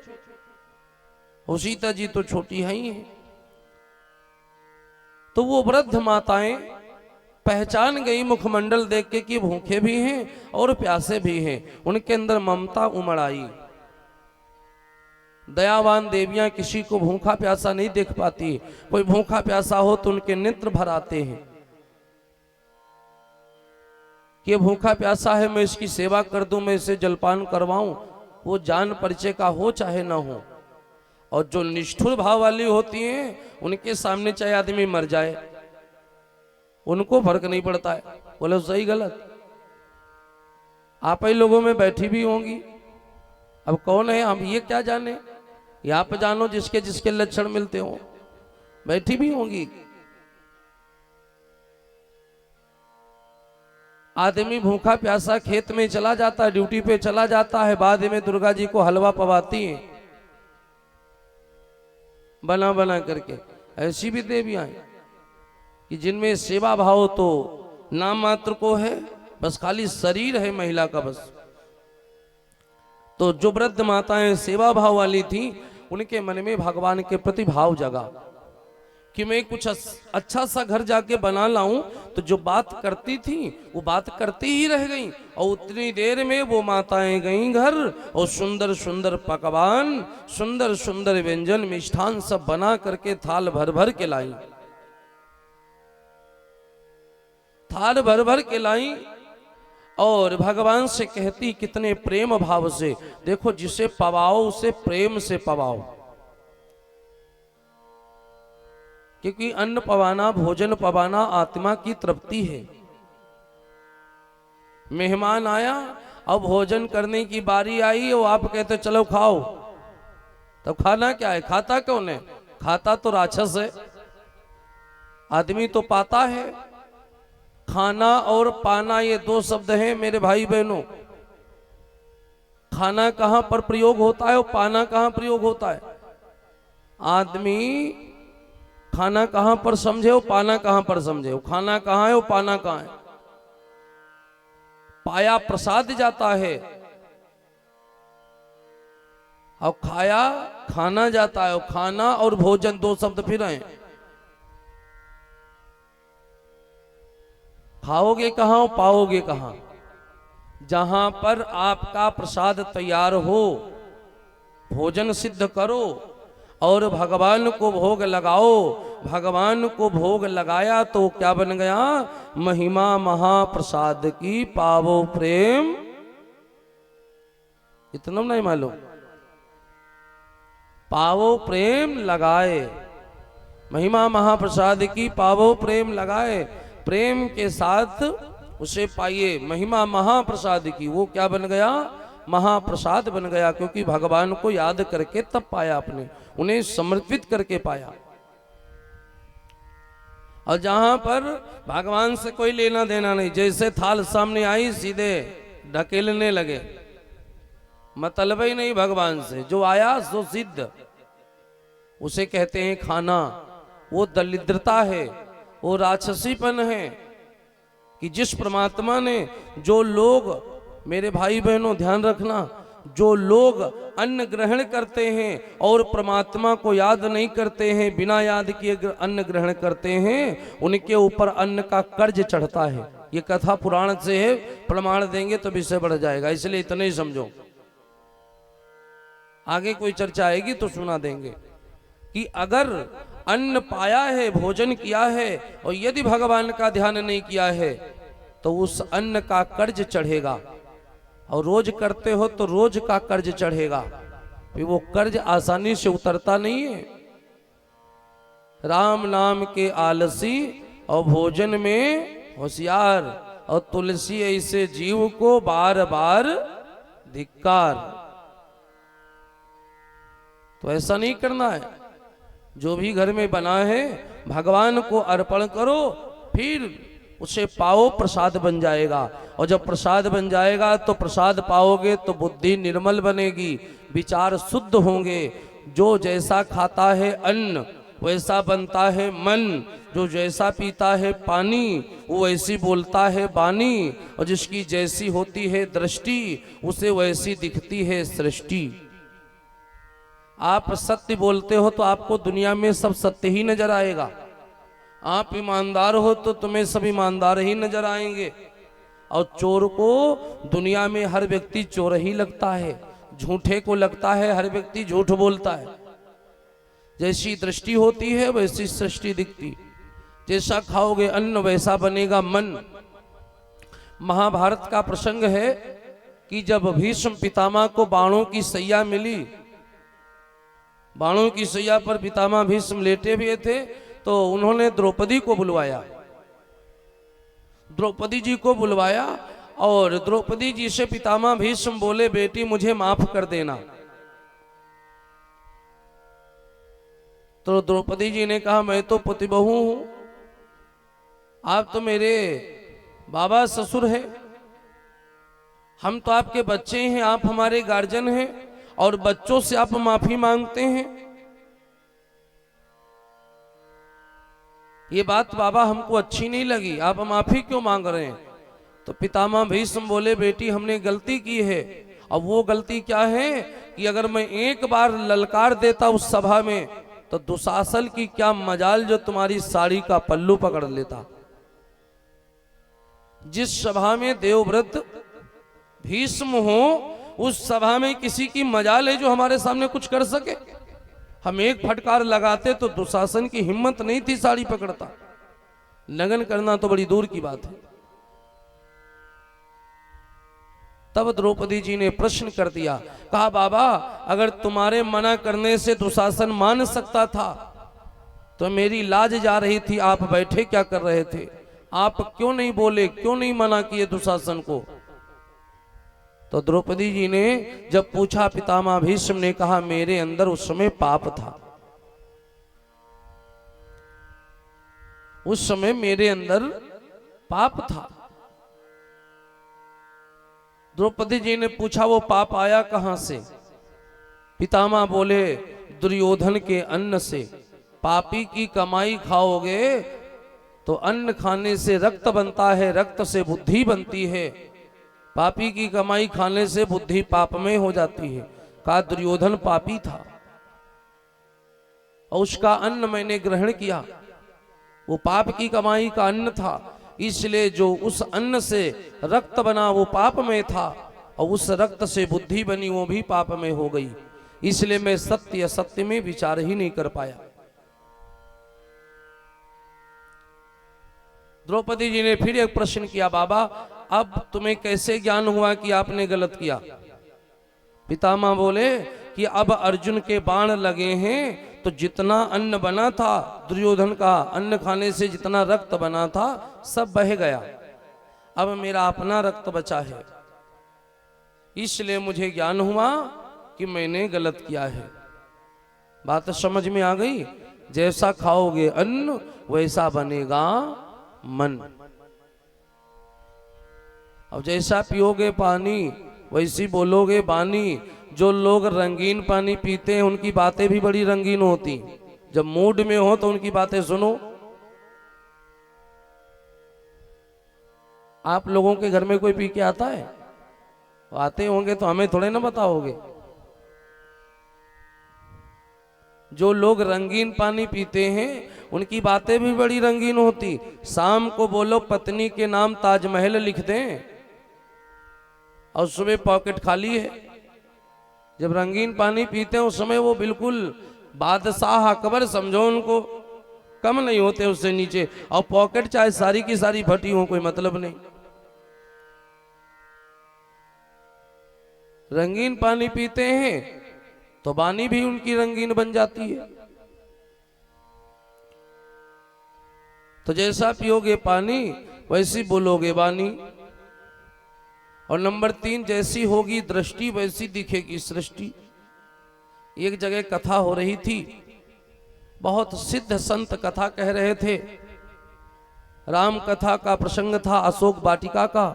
और सीता जी तो छोटी है ही है। तो वो वृद्ध माताएं पहचान गई मुखमंडल देख के कि भूखे भी हैं और प्यासे भी हैं। उनके अंदर ममता उमड़ आई। दयावान देवियां किसी को भूखा प्यासा नहीं देख पाती। कोई भूखा प्यासा हो तो उनके नेत्र भर आते हैं कि भूखा प्यासा है, मैं इसकी सेवा कर दूं, मैं इसे जलपान करवाऊं। वो जान परिचय का हो चाहे ना हो। और जो निष्ठुर भाव वाली होती हैं उनके सामने चाहे आदमी मर जाए उनको फर्क नहीं पड़ता है। बोले सही गलत आप ही लोगों में बैठी भी होंगी। अब कौन है हम ये क्या जाने, ये आप जानो जिसके जिसके लक्षण मिलते हो, बैठी भी होंगी। आदमी भूखा प्यासा खेत में चला जाता है, ड्यूटी पे चला जाता है, बाद में दुर्गा जी को हलवा पवाती हैं बना बना करके। ऐसी भी देवियां हैं कि जिनमें सेवा भाव तो नाम मात्र को है, बस खाली शरीर है महिला का बस। तो जो वृद्ध माताएं सेवा भाव वाली थी उनके मन में भगवान के प्रति भाव जगा कि मैं कुछ अच्छा सा घर जाके बना लाऊं। तो जो बात करती थी वो बात करती ही रह गई और उतनी देर में वो माताएं गईं घर और सुंदर सुंदर पकवान, सुंदर सुंदर व्यंजन मिष्ठान सब बना करके थाल भर भर के लाई, थाल भर भर के लाई और भगवान से कहती कितने प्रेम भाव से, देखो जिसे पवाओ उसे प्रेम से पवाओ, क्योंकि अन्न पवाना भोजन पवाना आत्मा की तृप्ति है। मेहमान आया अब भोजन करने की बारी आई और आप कहते चलो खाओ, तब खाना क्या है, खाता कौन है, खाता तो राक्षस है। आदमी तो पाता है। खाना और पाना ये दो शब्द हैं मेरे भाई बहनों। खाना कहां पर प्रयोग होता है और पाना कहां प्रयोग होता है। आदमी खाना कहां पर समझे और पाना कहां पर समझे, खाना कहां है और पाना कहां है। पाया प्रसाद जाता है और खाया खाना जाता है, और खाना और भोजन दो शब्द फिर हैं। खाओगे कहां और पाओगे कहां। जहां पर आपका प्रसाद तैयार हो भोजन सिद्ध करो और भगवान को भोग लगाओ। भगवान को भोग लगाया तो क्या बन गया, महिमा महाप्रसाद की पावो प्रेम। इतना नहीं मालूम, पावो प्रेम लगाए, महिमा महाप्रसाद की पावो प्रेम लगाए। प्रेम के साथ उसे पाइए महिमा महाप्रसाद की। वो क्या बन गया, महाप्रसाद बन गया, क्योंकि भगवान को याद करके तब पाया, आपने उन्हें समर्पित करके पाया। और जहां पर भगवान से कोई लेना देना नहीं, जैसे थाल सामने आई सीधे ढकेलने लगे, मतलब ही नहीं भगवान से। जो आया सो सिद्ध, उसे कहते हैं खाना। वो दरिद्रता है, वो राक्षसीपन है कि जिस परमात्मा ने, जो लोग मेरे भाई बहनों ध्यान रखना, जो लोग अन्न ग्रहण करते हैं और परमात्मा को याद नहीं करते हैं, बिना याद किए अन्न ग्रहण करते हैं, उनके ऊपर अन्न का कर्ज चढ़ता है। ये कथा पुराण से है, प्रमाण देंगे तो विषय बढ़ जाएगा, इसलिए इतना ही समझो। आगे कोई चर्चा आएगी तो सुना देंगे कि अगर अन्न पाया है, भोजन किया है और यदि भगवान का ध्यान नहीं किया है तो उस अन्न का कर्ज चढ़ेगा, और रोज करते हो तो रोज का कर्ज चढ़ेगा। फिर वो कर्ज आसानी से उतरता नहीं है। राम नाम के आलसी और भोजन में होशियार, और तुलसी ऐसे जीव को बार बार धिक्कार। तो ऐसा नहीं करना है। जो भी घर में बना है भगवान को अर्पण करो, फिर उसे पाओ, प्रसाद बन जाएगा। और जब प्रसाद बन जाएगा तो प्रसाद पाओगे तो बुद्धि निर्मल बनेगी, विचार शुद्ध होंगे। जो जैसा खाता है अन्न वैसा बनता है मन, जो जैसा पीता है पानी वो वैसी बोलता है बानी, और जिसकी जैसी होती है दृष्टि उसे वैसी दिखती है सृष्टि। आप सत्य बोलते हो तो आपको दुनिया में सब सत्य ही नजर आएगा। आप ईमानदार हो तो तुम्हें सब ईमानदार ही नजर आएंगे। और चोर को दुनिया में हर व्यक्ति चोर ही लगता है, झूठे को लगता है हर व्यक्ति झूठ बोलता है। जैसी दृष्टि होती है वैसी सृष्टि दिखती, जैसा खाओगे अन्न वैसा बनेगा मन। महाभारत का प्रसंग है कि जब भीष्म पितामह को बाणों की सैया मिली, बाणों की सैया पर पितामह भीष्म लेटे हुए थे, तो उन्होंने द्रौपदी को बुलवाया। द्रौपदी जी को बुलवाया और द्रौपदी जी से पितामह भीष्म बोले, बेटी मुझे माफ कर देना। तो द्रौपदी जी ने कहा, मैं तो पतिबहू हूं, आप तो मेरे बाबा ससुर हैं, हम तो आपके बच्चे हैं, आप हमारे गार्जियन हैं, और बच्चों से आप माफी मांगते हैं। ये बात बाबा हमको अच्छी नहीं लगी, आप माफी क्यों मांग रहे हैं? तो पितामह भीष्म बोले, बेटी हमने गलती की है। अब वो गलती क्या है कि अगर मैं एक बार ललकार देता उस सभा में, तो दुशासन की क्या मजाल जो तुम्हारी साड़ी का पल्लू पकड़ लेता। जिस सभा में देवव्रत भीष्म हो, उस सभा में किसी की मजाल है जो हमारे सामने कुछ कर सके? हम एक फटकार लगाते तो दुशासन की हिम्मत नहीं थी साड़ी पकड़ता। लगन करना तो बड़ी दूर की बात है। तब द्रौपदी जी ने प्रश्न कर दिया, कहा, बाबा अगर तुम्हारे मना करने से दुशासन मान सकता था तो मेरी लाज जा रही थी, आप बैठे क्या कर रहे थे? आप क्यों नहीं बोले, क्यों नहीं मना किए दुशासन को? तो द्रौपदी जी ने जब पूछा, पितामह भीष्म ने कहा, मेरे अंदर उस समय पाप था, उस समय मेरे अंदर पाप था। द्रौपदी जी ने पूछा, वो पाप आया कहां से? पितामह बोले, दुर्योधन के अन्न से। पापी की कमाई खाओगे तो अन्न खाने से रक्त बनता है, रक्त से बुद्धि बनती है। पापी की कमाई खाने से बुद्धि पाप में हो जाती है। कहा, दुर्योधन पापी था और उसका अन्न मैंने ग्रहण किया, वो पाप की कमाई का अन्न था, इसलिए जो उस अन्न से रक्त बना वो पाप में था, और उस रक्त से बुद्धि बनी वो भी पाप में हो गई। इसलिए मैं सत्य असत्य में विचार ही नहीं कर पाया। द्रौपदी जी ने फिर एक प्रश्न किया, बाबा अब तुम्हें कैसे ज्ञान हुआ कि आपने गलत किया? पितामह बोले कि अब अर्जुन के बाण लगे हैं तो जितना अन्न बना था, दुर्योधन का अन्न खाने से जितना रक्त बना था सब बह गया, अब मेरा अपना रक्त बचा है, इसलिए मुझे ज्ञान हुआ कि मैंने गलत किया है। बात समझ में आ गई? जैसा खाओगे अन्न वैसा बनेगा मन, अब जैसा पियोगे पानी वैसी बोलोगे बानी। जो लोग रंगीन पानी पीते हैं उनकी बातें भी बड़ी रंगीन होती, जब मूड में हो तो उनकी बातें सुनो। आप लोगों के घर में कोई पी के आता है? आते होंगे तो हमें थोड़े ना बताओगे। जो लोग रंगीन पानी पीते हैं उनकी बातें भी बड़ी रंगीन होती। शाम को बोलो पत्नी के नाम ताजमहल लिख दें और सुबह पॉकेट खाली है। जब रंगीन पानी पीते हैं उस समय वो बिल्कुल बादशाह अकबर समझो, उनको कम नहीं होते उससे नीचे, और पॉकेट चाहे सारी की सारी फटी हो, कोई मतलब नहीं। रंगीन पानी पीते हैं तो बानी भी उनकी रंगीन बन जाती है। तो जैसा पियोगे पानी वैसी बोलोगे बानी। और नंबर 3, जैसी होगी दृष्टि वैसी दिखेगी सृष्टि। एक जगह कथा हो रही थी, बहुत सिद्ध संत कथा कह रहे थे। राम कथा का प्रसंग था अशोक वाटिका का।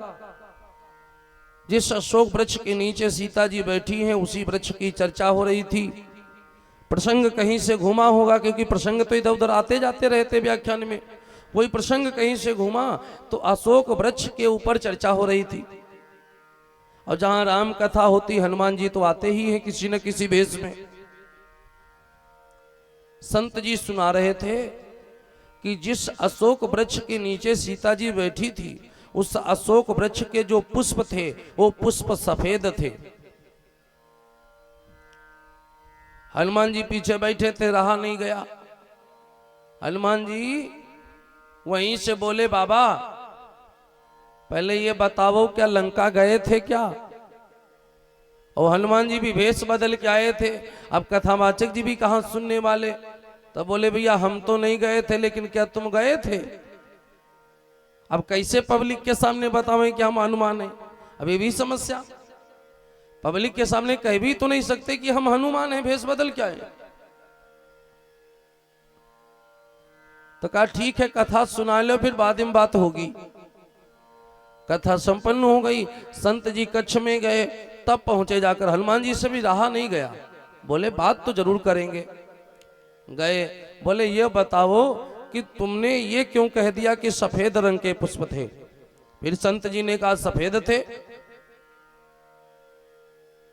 जिस अशोक वृक्ष के नीचे सीता जी बैठी हैं उसी वृक्ष की चर्चा हो रही थी। प्रसंग कहीं से घुमा होगा, क्योंकि प्रसंग तो इधर उधर आते जाते रहते व्याख्यान में। कोई प्रसंग कहीं से घुमा तो अशोक वृक्ष के ऊपर चर्चा हो रही थी। और जहां राम कथा होती हनुमान जी तो आते ही हैं किसी न किसी भेष में। संत जी सुना रहे थे कि जिस अशोक वृक्ष के नीचे सीता जी बैठी थी उस अशोक वृक्ष के जो पुष्प थे वो पुष्प सफेद थे। हनुमान जी पीछे बैठे थे, रहा नहीं गया। हनुमान जी वहीं से बोले, बाबा पहले ये बताओ क्या लंका गए थे क्या? और हनुमान जी भी भेष बदल के आए थे। अब कथावाचक जी भी कहाँ सुनने वाले, तब बोले भैया हम तो नहीं गए थे, लेकिन क्या तुम गए थे? अब कैसे पब्लिक के सामने बतावें कि हम हनुमान हैं? अब ये भी समस्या, पब्लिक के सामने कह भी तो नहीं सकते कि हम हनुमान हैं, भेष बदल क्या है। तो कहा ठीक है कथा सुना लो, फिर बाद में बात होगी। कथा संपन्न हो गई। संत जी कच्छ में गए, तब पहुंचे जाकर। हनुमान जी से भी रहा नहीं गया, बोले बात तो जरूर करेंगे। गए, बोले ये बताओ कि तुमने ये क्यों कह दिया कि सफेद रंग के पुष्प थे? फिर संत जी ने कहा सफेद थे।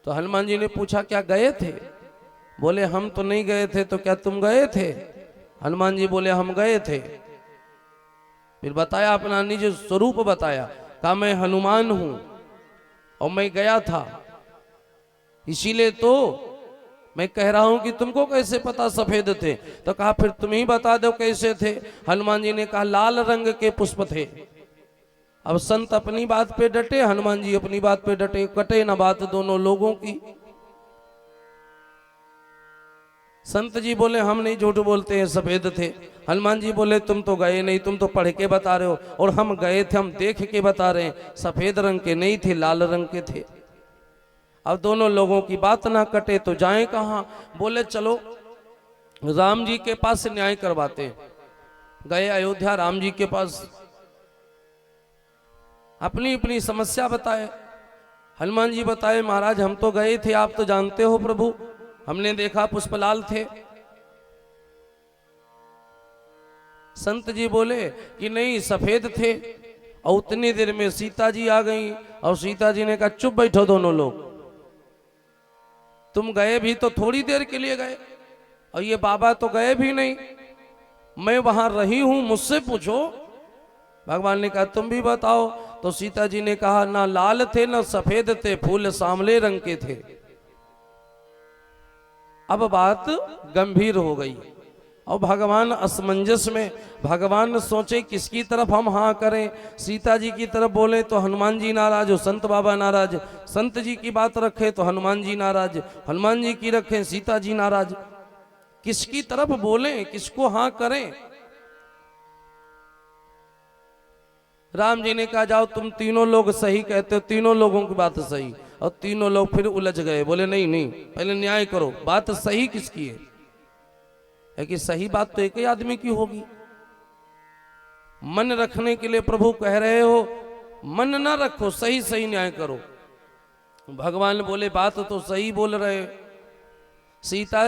तो हनुमान जी ने पूछा क्या गए थे? बोले हम तो नहीं गए थे। तो क्या तुम गए थे? हनुमान जी बोले हम गए थे। फिर बताया अपना निज स्वरूप बताया, कहा मैं हनुमान हूं और मैं गया था, इसीलिए तो मैं कह रहा हूं कि तुमको कैसे पता सफेद थे? तो कहा फिर तुम ही बता दो कैसे थे। हनुमान जी ने कहा लाल रंग के पुष्प थे। अब संत अपनी बात पे डटे, हनुमान जी अपनी बात पे डटे, कटे ना बात दोनों लोगों की। संत जी बोले हम नहीं झूठ बोलते हैं, सफेद थे। हनुमान जी बोले तुम तो गए नहीं, तुम तो पढ़ के बता रहे हो, और हम गए थे, हम देख के बता रहे हैं, सफेद रंग के नहीं थे, लाल रंग के थे। अब दोनों लोगों की बात ना कटे तो जाएं कहां? बोले चलो राम जी के पास न्याय करवाते हैं। गए अयोध्या राम जी के पास, अपनी अपनी समस्या बताए। हनुमान जी बताए महाराज हम तो गए थे, आप तो जानते हो प्रभु, हमने देखा पुष्पलाल थे। संत जी बोले कि नहीं सफेद थे। और उतनी देर में सीता जी आ गई, और सीता जी ने कहा चुप बैठो दोनों लोग, तुम गए भी तो थोड़ी देर के लिए गए, और ये बाबा तो गए भी नहीं, मैं वहां रही हूं, मुझसे पूछो। भगवान ने कहा तुम भी बताओ। तो सीता जी ने कहा ना लाल थे ना सफेद थे, फूल सांवले रंग के थे। अब बात गंभीर हो गई और भगवान असमंजस में। भगवान सोचे किसकी तरफ हम हाँ करें, सीता जी की तरफ बोले तो हनुमान जी नाराज हो, संत बाबा नाराज, संत जी की बात रखे तो हनुमान जी नाराज, हनुमान जी की रखें सीता जी नाराज। किसकी तरफ बोलें, किसको हाँ करें? राम जी ने कहा जाओ तुम तीनों लोग सही कहते हो, तीनों लोगों की बात सही। और तीनों लोग फिर उलझ गए, बोले नहीं नहीं पहले न्याय करो, बात सही किसकी है कि सही बात तो एक ही आदमी की होगी। मन रखने के लिए प्रभु कह रहे हो, मन ना रखो, सही सही न्याय करो। भगवान बोले बात तो सही बोल रहे, सीता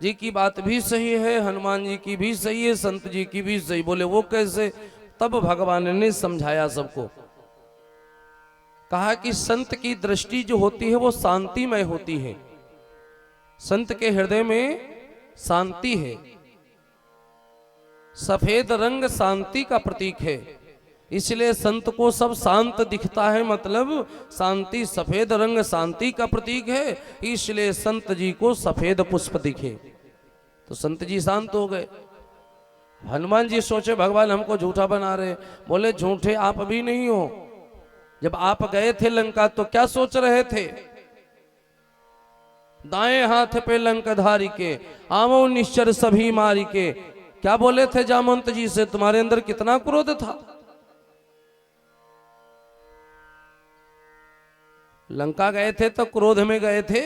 जी की बात भी सही है, हनुमान जी की भी सही है, संत जी की भी सही। बोले वो कैसे? तब भगवान ने समझाया सबको, कहा कि संत की दृष्टि जो होती है वो शांतिमय होती है, संत के हृदय में शांति है। सफेद रंग शांति का प्रतीक है, इसलिए संत को सब शांत दिखता है, मतलब शांति, सफेद रंग शांति का प्रतीक है, इसलिए संत जी को सफेद पुष्प दिखे। तो संत जी शांत हो गए। हनुमान जी सोचे भगवान हमको झूठा बना रहे। बोले झूठे आप भी नहीं हो, जब आप गए थे लंका तो क्या सोच रहे थे? दाएं हाथ पे लंकाधारी के, आवो निश्चर सभी मारी के। क्या बोले थे जामवंत जी से? तुम्हारे अंदर कितना क्रोध था? लंका गए थे तो क्रोध में गए थे?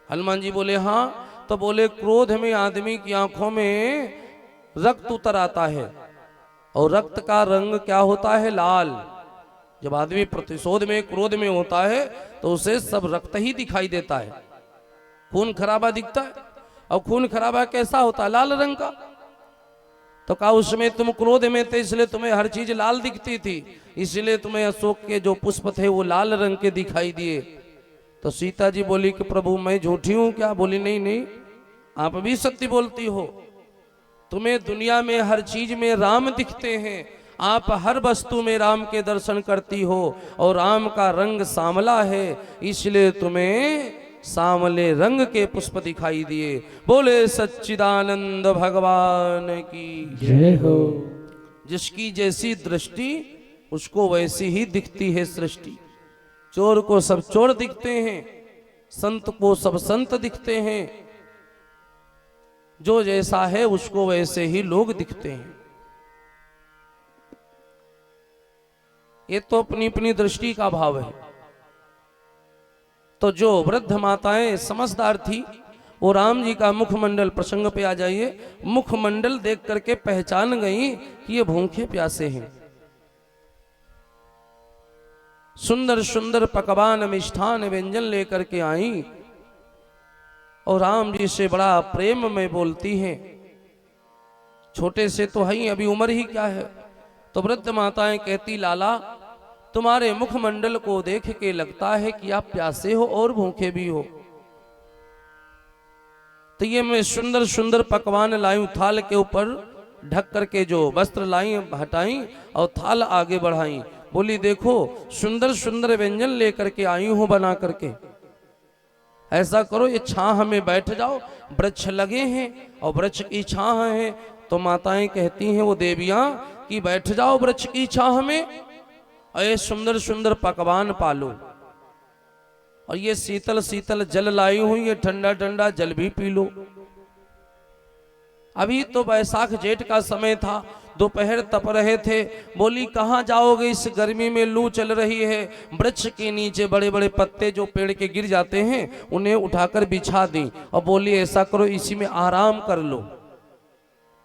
हनुमान जी बोले हाँ। तो बोले क्रोध में आदमी की आंखों में रक्त उतर आता है, और रक्त का रंग क्या होता है? लाल। जब आदमी प्रतिशोध में, क्रोध में होता है तो उसे सब रक्त ही दिखाई देता है, खून खराबा दिखता है। और खून खराबा कैसा होता है? लाल रंग का। तो कहा उसमें तुम क्रोध में थे इसलिए तुम्हें हर चीज लाल दिखती थी, इसलिए तुम्हें अशोक के जो पुष्प थे वो लाल रंग के दिखाई दिए। तो सीता जी बोली कि प्रभु मैं झूठी हूं क्या? बोली नहीं नहीं आप भी सत्य बोलती हो, तुम्हें दुनिया में हर चीज में राम दिखते हैं, आप हर वस्तु में राम के दर्शन करती हो, और राम का रंग सांवला है इसलिए तुम्हें सांवले रंग के पुष्प दिखाई दिए। बोले सच्चिदानंद भगवान की जय हो। जिसकी जैसी दृष्टि उसको वैसी ही दिखती है सृष्टि। चोर को सब चोर दिखते हैं, संत को सब संत दिखते हैं, जो जैसा है उसको वैसे ही लोग दिखते हैं। ये तो अपनी अपनी दृष्टि का भाव है। तो जो वृद्ध माताएं समझदार थी, वो राम जी का मुखमंडल, प्रसंग पे आ जाइए, मुखमंडल देख करके पहचान गई कि ये भूखे प्यासे हैं। सुंदर सुंदर पकवान मिष्ठान व्यंजन लेकर के आई और राम जी से बड़ा प्रेम में बोलती हैं। छोटे से तो है, अभी उम्र ही क्या है। तो वृद्ध माताएं कहती, लाला तुम्हारे मुखमंडल को देख के लगता है कि आप प्यासे हो और भूखे भी हो। तो ये मैं सुंदर सुंदर पकवान लाई, थाल के ऊपर ढक करके जो वस्त्र लाई हटाई और थाल आगे बढ़ाई। बोली देखो सुंदर सुंदर व्यंजन लेकर के आई हूं बना करके। ऐसा करो, ये छाह में बैठ जाओ, वृक्ष लगे हैं और वृक्ष की छाह है। तो माताएं कहती हैं वो देवियां कि बैठ जाओ वृक्ष की छाह में, और ये सुंदर सुंदर पकवान पालो, और ये शीतल शीतल जल लाई हुई, ये ठंडा ठंडा जल भी पी लो। अभी तो बैसाख जेठ का समय था, दोपहर तप रहे थे। बोली कहाँ जाओगे, इस गर्मी में लू चल रही है। वृक्ष के नीचे बड़े बड़े पत्ते जो पेड़ के गिर जाते हैं उन्हें उठाकर बिछा दी, और बोली ऐसा करो इसी में आराम कर लो।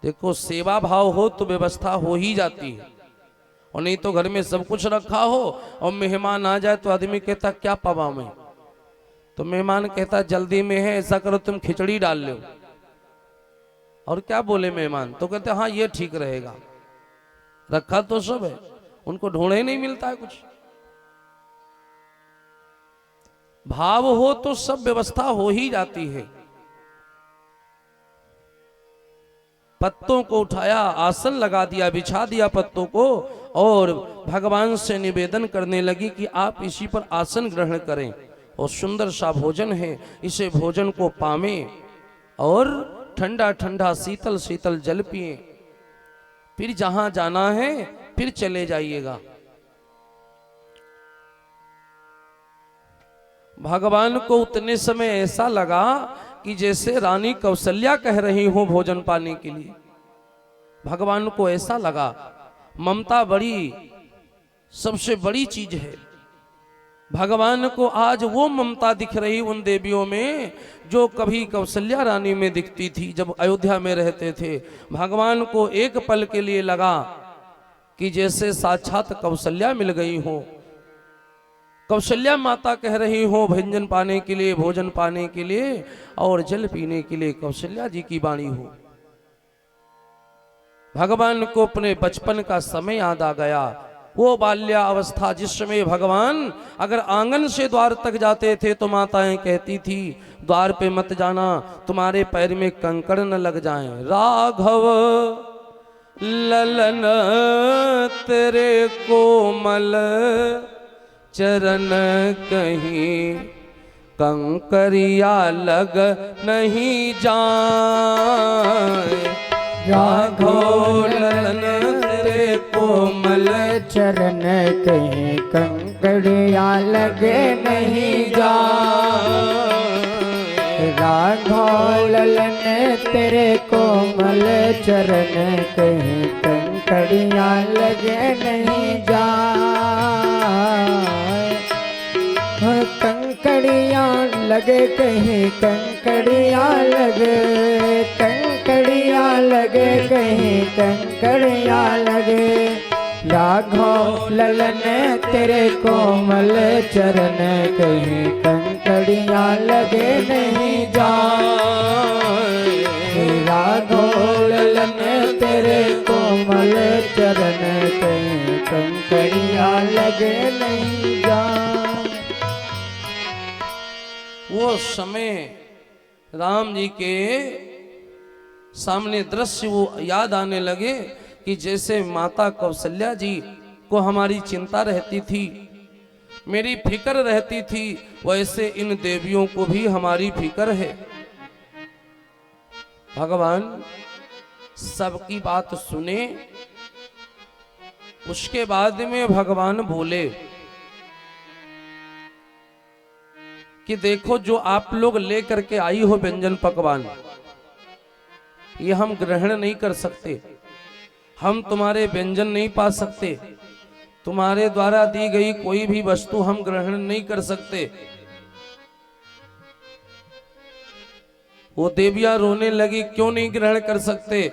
देखो सेवा भाव हो तो व्यवस्था हो ही जाती है, और नहीं तो घर में सब कुछ रखा हो और मेहमान आ जाए तो आदमी कहता क्या पावा मैं। तो मेहमान कहता जल्दी में है, ऐसा करो तुम खिचड़ी डाल लो। और क्या बोले मेहमान, तो कहते हाँ ये ठीक रहेगा, रखा तो सब है, उनको ढूंढे नहीं मिलता है कुछ। भाव हो तो सब व्यवस्था हो ही जाती है। पत्तों को उठाया, आसन लगा दिया, बिछा दिया पत्तों को, और भगवान से निवेदन करने लगी कि आप इसी पर आसन ग्रहण करें, और सुंदर सा भोजन है, इसे भोजन को पावें और ठंडा ठंडा शीतल शीतल जल पिए, फिर जहां जाना है फिर चले जाइएगा। भगवान को उतने समय ऐसा लगा कि जैसे रानी कौशल्या कह रही हो भोजन पाने के लिए। भगवान को ऐसा लगा, ममता बड़ी सबसे बड़ी चीज है। भगवान को आज वो ममता दिख रही उन देवियों में जो कभी कौशल्या रानी में दिखती थी जब अयोध्या में रहते थे। भगवान को एक पल के लिए लगा कि जैसे साक्षात कौशल्या मिल गई हो, कौशल्या माता कह रही हो व्यंजन पाने के लिए, भोजन पाने के लिए और जल पीने के लिए कौशल्या जी की वाणी हो। भगवान को अपने बचपन का समय याद आ गया, वो बाल्या अवस्था जिस समय भगवान अगर आंगन से द्वार तक जाते थे तो माताएं कहती थी द्वार पे मत जाना, तुम्हारे पैर में कंकड़ न लग जाएं। राघव ललन तेरे कोमल चरण कहीं कंकरिया लग नहीं जाए। राघव ललन तेरे कोमल चरण कहीं कंकड़िया लगे नहीं जाए। राघव ललन तेरे कोमल चरण कहीं कंकड़िया लगे नहीं जाए। कंकड़िया लगे कहीं कंकड़िया लगे, कंकड़िया लगे कहीं कंकड़िया लगे। राघव ललन तेरे कोमल चरण कहीं कंकड़िया लगे नहीं जाए। राघव ललन तेरे कोमल चरण कहीं कंकड़िया लगे नहीं जाए। वो समय राम जी के सामने दृश्य वो याद आने लगे कि जैसे माता कौशल्या जी को हमारी चिंता रहती थी, मेरी फिक्र रहती थी, वैसे इन देवियों को भी हमारी फिक्र है। भगवान सबकी बात सुने, उसके बाद में भगवान बोले कि देखो जो आप लोग लेकर के आई हो व्यंजन पकवान, ये हम ग्रहण नहीं कर सकते, हम तुम्हारे व्यंजन नहीं पा सकते, तुम्हारे द्वारा दी गई कोई भी वस्तु हम ग्रहण नहीं कर सकते। वो देवियां रोने लगी, क्यों नहीं ग्रहण कर सकते?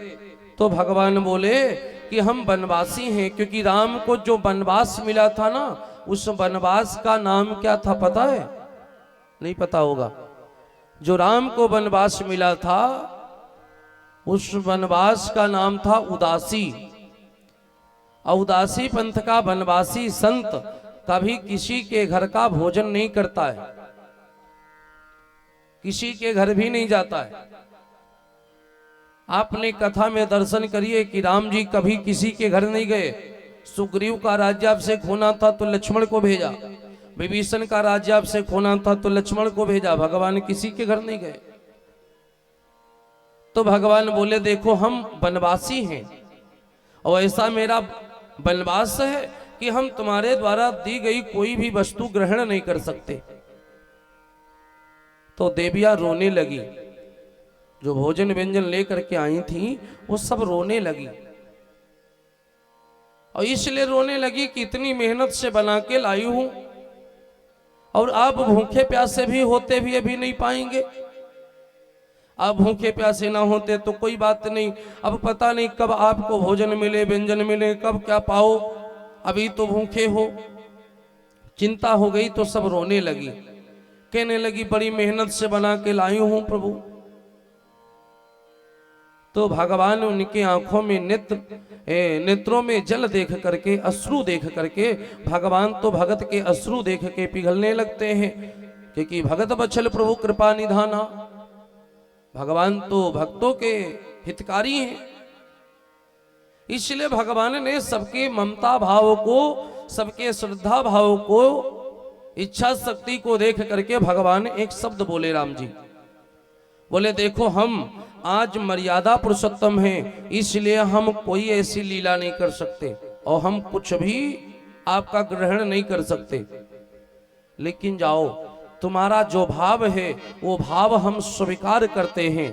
तो भगवान बोले कि हम वनवासी हैं, क्योंकि राम को जो वनवास मिला था ना, उस वनवास का नाम क्या था पता है? नहीं पता होगा। जो राम को वनवास मिला था उस वनवास का नाम था उदासी। उदासी पंथ का वनवासी संत कभी किसी के घर का भोजन नहीं करता है, किसी के घर भी नहीं जाता है। आपने कथा में दर्शन करिए कि राम जी कभी किसी के घर नहीं गए। सुग्रीव का राज्याभिषेक होना था तो लक्ष्मण को भेजा, विभीषण का राज्याभिषेक होना था तो लक्ष्मण को भेजा, भगवान किसी के घर नहीं गए। तो भगवान बोले देखो हम वनवासी हैं और ऐसा मेरा वनवास है कि हम तुम्हारे द्वारा दी गई कोई भी वस्तु ग्रहण नहीं कर सकते। तो देवियां रोने लगी, जो भोजन व्यंजन लेकर के आई थी वो सब रोने लगी। और इसलिए रोने लगी कि इतनी मेहनत से बना के लाई हूं और आप भूखे प्यासे भी होते भी अभी नहीं पाएंगे। आप भूखे प्यासे ना होते तो कोई बात नहीं, अब पता नहीं कब आपको भोजन मिले, व्यंजन मिले, कब क्या पाओ, अभी तो भूखे हो। चिंता हो गई तो सब रोने लगी, कहने लगी बड़ी मेहनत से बना के लाई हूं प्रभु। तो भगवान उनके आंखों में नेत्रों में जल देख करके, अश्रु देख करके, भगवान तो भगत के अश्रु देख के पिघलने लगते हैं, क्योंकि भगत बछल प्रभु कृपा निधाना। भगवान तो भक्तों के हितकारी हैं, इसलिए भगवान ने सबके ममता भाव को, सबके श्रद्धा भाव को, इच्छा शक्ति को देख करके भगवान एक शब्द बोले। राम जी बोले देखो हम आज मर्यादा पुरुषोत्तम हैं, इसलिए हम कोई ऐसी लीला नहीं कर सकते और हम कुछ भी आपका ग्रहण नहीं कर सकते। लेकिन जाओ, तुम्हारा जो भाव है वो भाव हम स्वीकार करते हैं।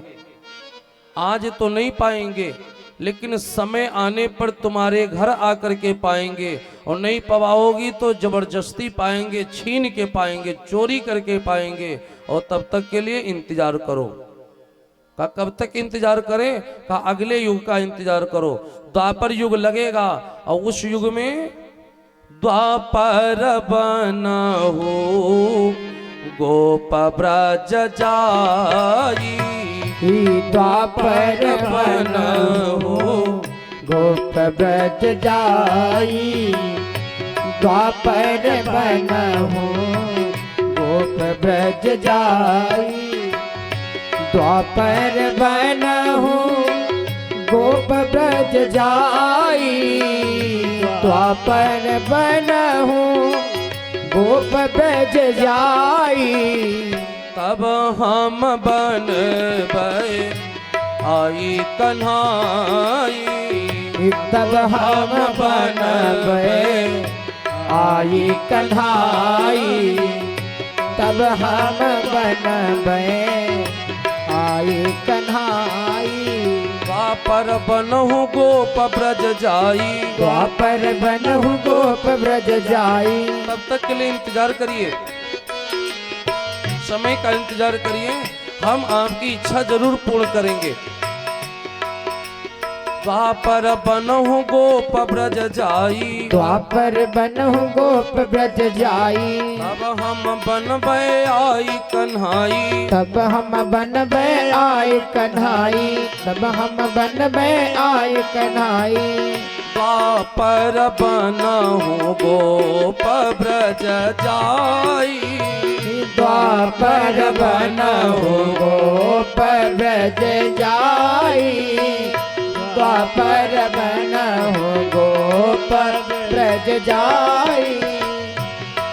आज तो नहीं पाएंगे, लेकिन समय आने पर तुम्हारे घर आकर के पाएंगे, और नहीं पवाओगी तो जबरदस्ती पाएंगे, छीन के पाएंगे, चोरी करके पाएंगे, और तब तक के लिए इंतजार करो। का कब तक इंतजार करें? का अगले युग का इंतजार करो। द्वापर युग लगेगा और उस युग में द्वापर बनहु गोप ब्रज जाई, द्वापर बनहु गोप ब्रज जाई, द्वापर बनहु गोप ब्रज जाई, द्वापर बनहु गोप ब्रज जाई, द्वापर बनहु गोप ब्रज जाई। तब हम बनबै आई कन्हाई, तब हम बनबै आई कन्हाई, तब हम बनबै आई कन्हाई। द्वापर बनहु गोप ब्रज जाई, द्वापर बनहु गोप ब्रज जाई। तब तक के लिए इंतजार करिए, समय का इंतजार करिए, हम आपकी इच्छा जरूर पूर्ण करेंगे। द्वापर बनहु गोप ब्रज जाई, द्वापर बनहु गोप ब्रज जाई, तब हम बनबै आई कन्हाई, तब हम बनबै आई कन्हाई, तब हम बनबै आई कन्हाई। द्वापर बनहु गोप ब्रज जाई, द्वापर बनहु गोप ब्रज जाई, द्वापर बनहु गोप ब्रज जाई,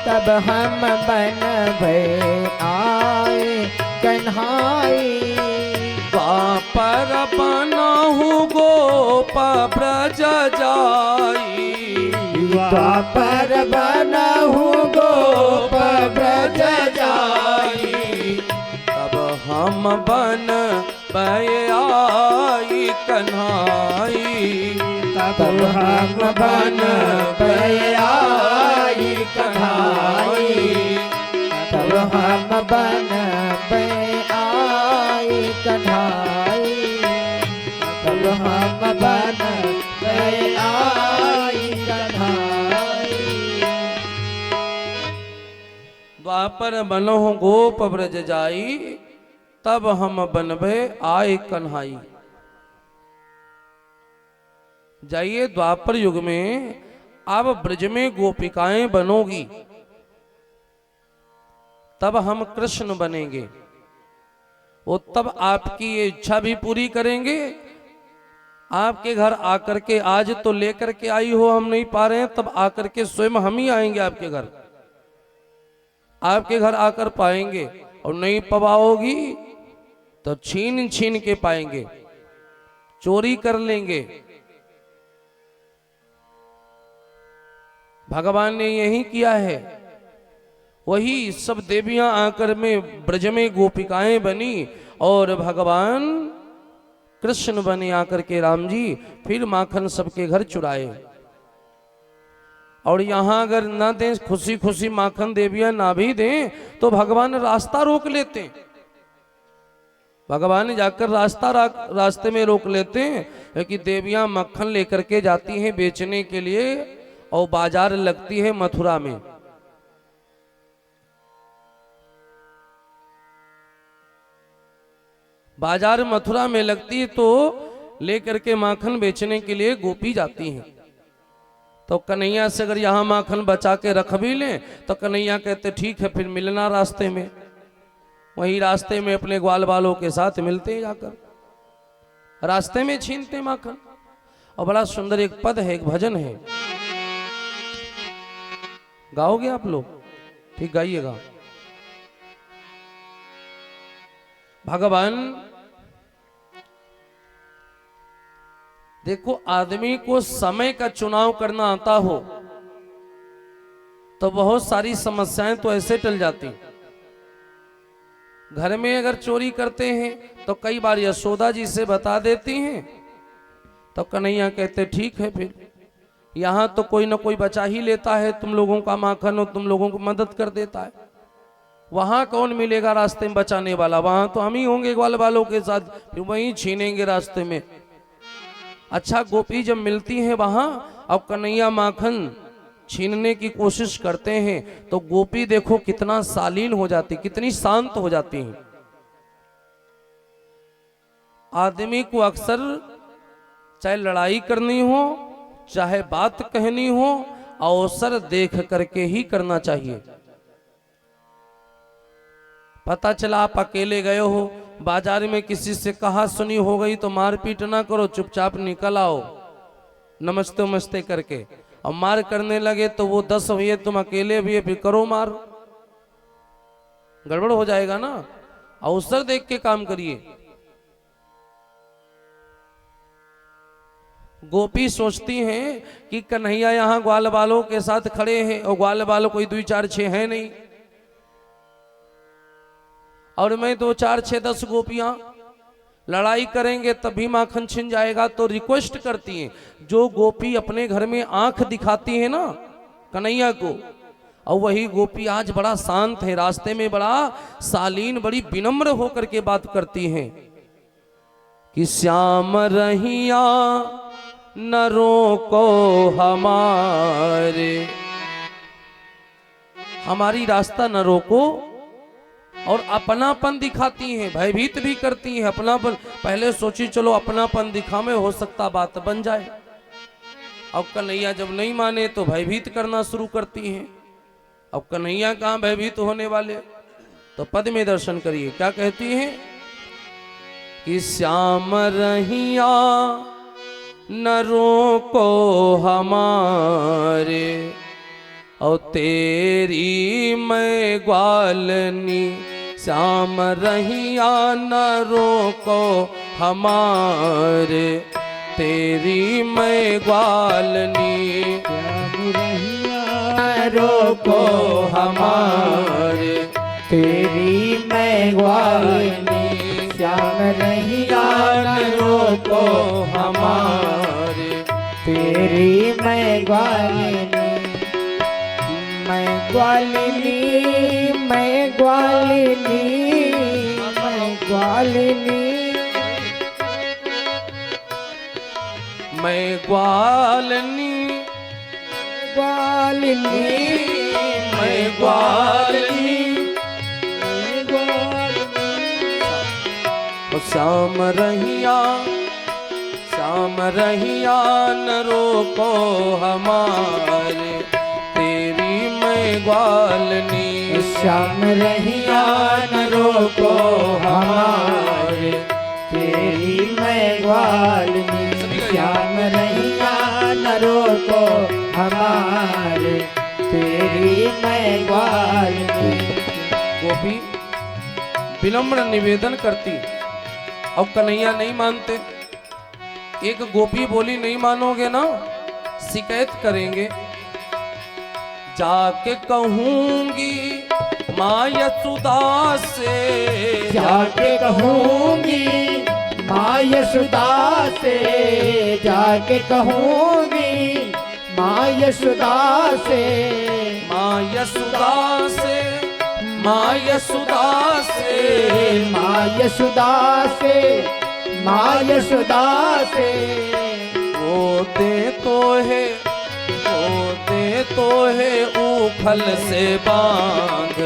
तब हम बनबै आए कन्हाई। द्वापर बनहु गोप ब्रज जाई, द्वापर बनहु गोप ब्रज जाई, बन आई कन्हाई, तब हम बन आई कन्हाई, तब हम बन आई कन्हाई, तब हम बन आई कन्हाई। द्वापर बनहु गोप ब्रज जाई, तब हम बनबे आए कन्हाई। जाइए द्वापर युग में अब ब्रज में गोपिकाएं बनोगी, तब हम कृष्ण बनेंगे। वो तब आपकी ये इच्छा भी पूरी करेंगे। आपके घर आकर के, आज तो लेकर के आई हो हम नहीं पा रहे हैं, तब आकर के स्वयं हम ही आएंगे आपके घर, आपके घर आकर पाएंगे। और नहीं पवाओगी तो छीन छीन के पाएंगे, चोरी कर लेंगे। भगवान ने यही किया है। वही सब देवियां आकर में ब्रज में गोपिकाएं बनी और भगवान कृष्ण बने आकर के राम जी, फिर माखन सबके घर चुराए। और यहां अगर ना दें खुशी खुशी माखन देवियां ना भी दें तो भगवान रास्ता रोक लेते हैं। भगवान जाकर रास्ते में रोक लेते हैं कि देवियां मक्खन लेकर के जाती हैं बेचने के लिए, और बाजार लगती है मथुरा में। बाजार मथुरा में लगती है तो लेकर के माखन बेचने के लिए गोपी जाती हैं। तो कन्हैया से अगर यहां माखन बचा के रख भी लें तो कन्हैया कहते ठीक है, फिर मिलना रास्ते में। वही रास्ते में अपने ग्वाल बालों के साथ मिलते हैं, जाकर रास्ते में छीनते माखन। और बड़ा सुंदर एक पद है, एक भजन है, गाओगे आप लोग? ठीक, गाइएगा। भगवान देखो, आदमी को समय का चुनाव करना आता हो तो बहुत सारी समस्याएं तो ऐसे टल जाती। घर में अगर चोरी करते हैं तो कई बार यशोदा जी से बता देती हैं, तो कन्हैया कहते ठीक है, फिर यहां तो कोई ना कोई बचा ही लेता है तुम लोगों का माखन और तुम लोगों को मदद कर देता है। वहां कौन मिलेगा रास्ते में बचाने वाला? वहां तो हम ही होंगे ग्वाल वालों के साथ, फिर वहीं छीनेंगे रास्ते में। अच्छा, गोपी जब मिलती है वहां अब कन्हैया माखन छीनने की कोशिश करते हैं तो गोपी देखो कितना शालीन हो जाती, कितनी शांत हो जाती है। आदमी को अक्सर चाहे लड़ाई करनी हो चाहे बात कहनी हो, अवसर देख करके ही करना चाहिए। पता चला आप अकेले गए हो, बाजार में किसी से कहा सुनी हो गई तो मारपीट ना करो, चुपचाप निकल आओ नमस्ते नमस्ते करके। और मार करने लगे तो वो 10 हुए, तुम अकेले भी फिर करो मार, गड़बड़ हो जाएगा ना। अवसर देख के काम करिए। गोपी सोचती हैं कि कन्हैया यहाँ ग्वाल बालों के साथ खड़े हैं और ग्वाल बालों कोई 2 4 6 है नहीं, और मैं 2 4 6 10 गोपियां लड़ाई करेंगे तभी माखन छिन जाएगा। तो रिक्वेस्ट करती हैं, जो गोपी अपने घर में आंख दिखाती है ना कन्हैया को, और वही गोपी आज बड़ा शांत है, रास्ते में बड़ा शालीन, बड़ी विनम्र होकर के बात करती हैं कि श्याम रहिया नरों को हमारी रास्ता न रोको, और अपनापन दिखाती हैं, भयभीत भी करती हैं। अपनापन पहले सोची चलो अपनापन दिखावे, हो सकता बात बन जाए। अब कन्हैया जब नहीं माने तो भयभीत करना शुरू करती हैं। अब कन्हैया कहाँ भयभीत होने वाले, तो पद में दर्शन करिए क्या कहती हैं कि श्याम रहिया नरों को हमारे, और तेरी मैं ग्वालनी, श्याम रहिया नरों को हमारे, तेरी मैं ग्वालनी, श्याम रहिया नरों को हमारे, तेरी मैं ग्वालनी, श्याम रहिया न रोको हमारे। तेरी मैं ग्वालिनी, मैं ग्वालिनी, मैं ग्वालिनी, मैं ग्वालिनी, मैं ग्वालिनी, ग्वालिनी, मैं ग्वालिनी। ओ श्याम रहिया, श्याम रहिया न रोको हमारे। तेरी मैं ग्वालिनी, श्याम रहिया न रोको हमारे। तेरी मैं ग्वालिनी, श्याम रहिया न रोको हमारे। तेरी मैं ग्वालिनी। गोपी विनम्र निवेदन करती, अब कन्हैया नहीं मानते। एक गोपी बोली नहीं मानोगे ना शिकायत करेंगे। जाके कहूंगी माँ यशोदा से, जाके कहूंगी माँ यशोदा से, जाके कहूंगी माँ यशोदा से, माँ यशोदा से, माँ यशोदा से, माँ यशोदा से, माँ यशोदा से। वो दे तो है, वो दे तो है उखल से बांध।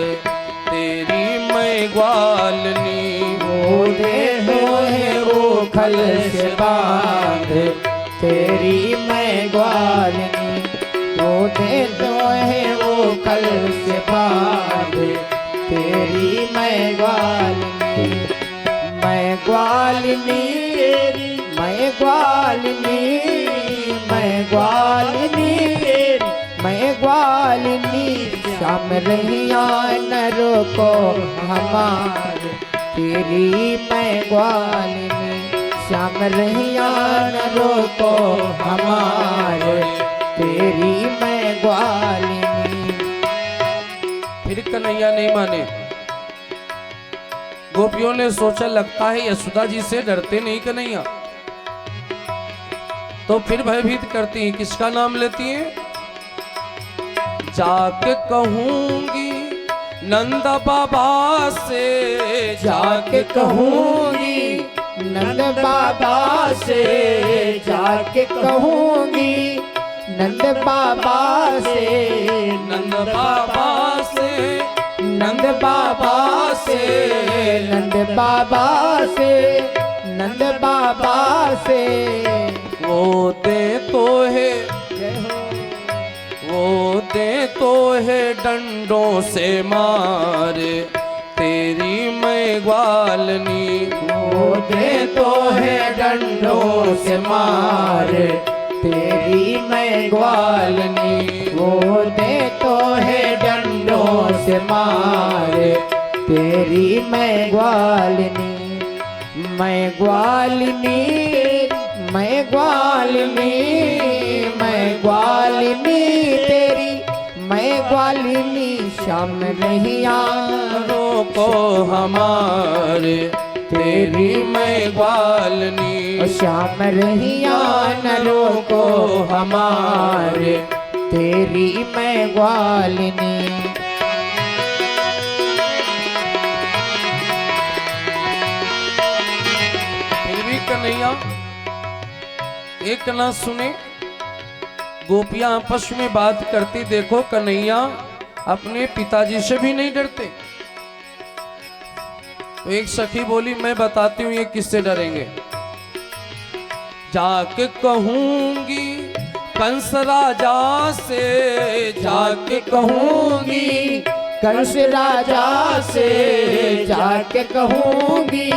तेरी मैं ग्वालिनी, वो दे तो है उखल से बांध। तेरी मैं ग्वालिनी, वो दे तो है उखल से बांध। तेरी मैं ग्वालिनी, मैं ग्वालिनी, मैं ग्वालिनी, मैं ग्वालिनी, मैं ग्वालिनी। श्याम रहिया न रोको हमारे। तेरी मैं ग्वालिनी, श्याम रहिया न रोको हमारे। तेरी मैं ग्वालिनी। फिर कन्हैया नहीं माने। गोपियों ने सोचा लगता है यशोदा जी से डरते नहीं कन्हैया, तो फिर भयभीत करती हैं। किसका नाम लेती हैं? जाके कहूंगी नंद बाबा से, जाके कहूंगी नंद बाबा से, जाके कहूंगी नंद बाबा से, नंद बाबा से, नंद बाबा से, नंद बाबा से, नंद बाबा से। वो दे तो है, वो दे तो है डंडों से मारे। तेरी मैं ग्वालिनी, वो दे तो है डंडों से मारे। तेरी मैं ग्वालिनी, वो दे तो है डंडों से मारे। तेरी मैं ग्वालिनी, मैं ग्वालिनी, मैं ग्वालिनी, मैं ग्वालिनी। तेरी मैं ग्वालिनी, श्याम रहिया रोको हमारे। तेरी मैं ग्वालिनी, श्याम रहिया न रोको हमारे। तेरी मैं ग्वालिनी। फिर भी कन्हैया एक ना सुने। गोपियां आपस में बात करती, देखो कन्हैया अपने पिताजी से भी नहीं डरते। तो एक सखी बोली मैं बताती हूँ ये किससे डरेंगे। जाके कहूंगी कंस राजा से, जाके कहूंगी कंस राजा से, जाके कहूंगी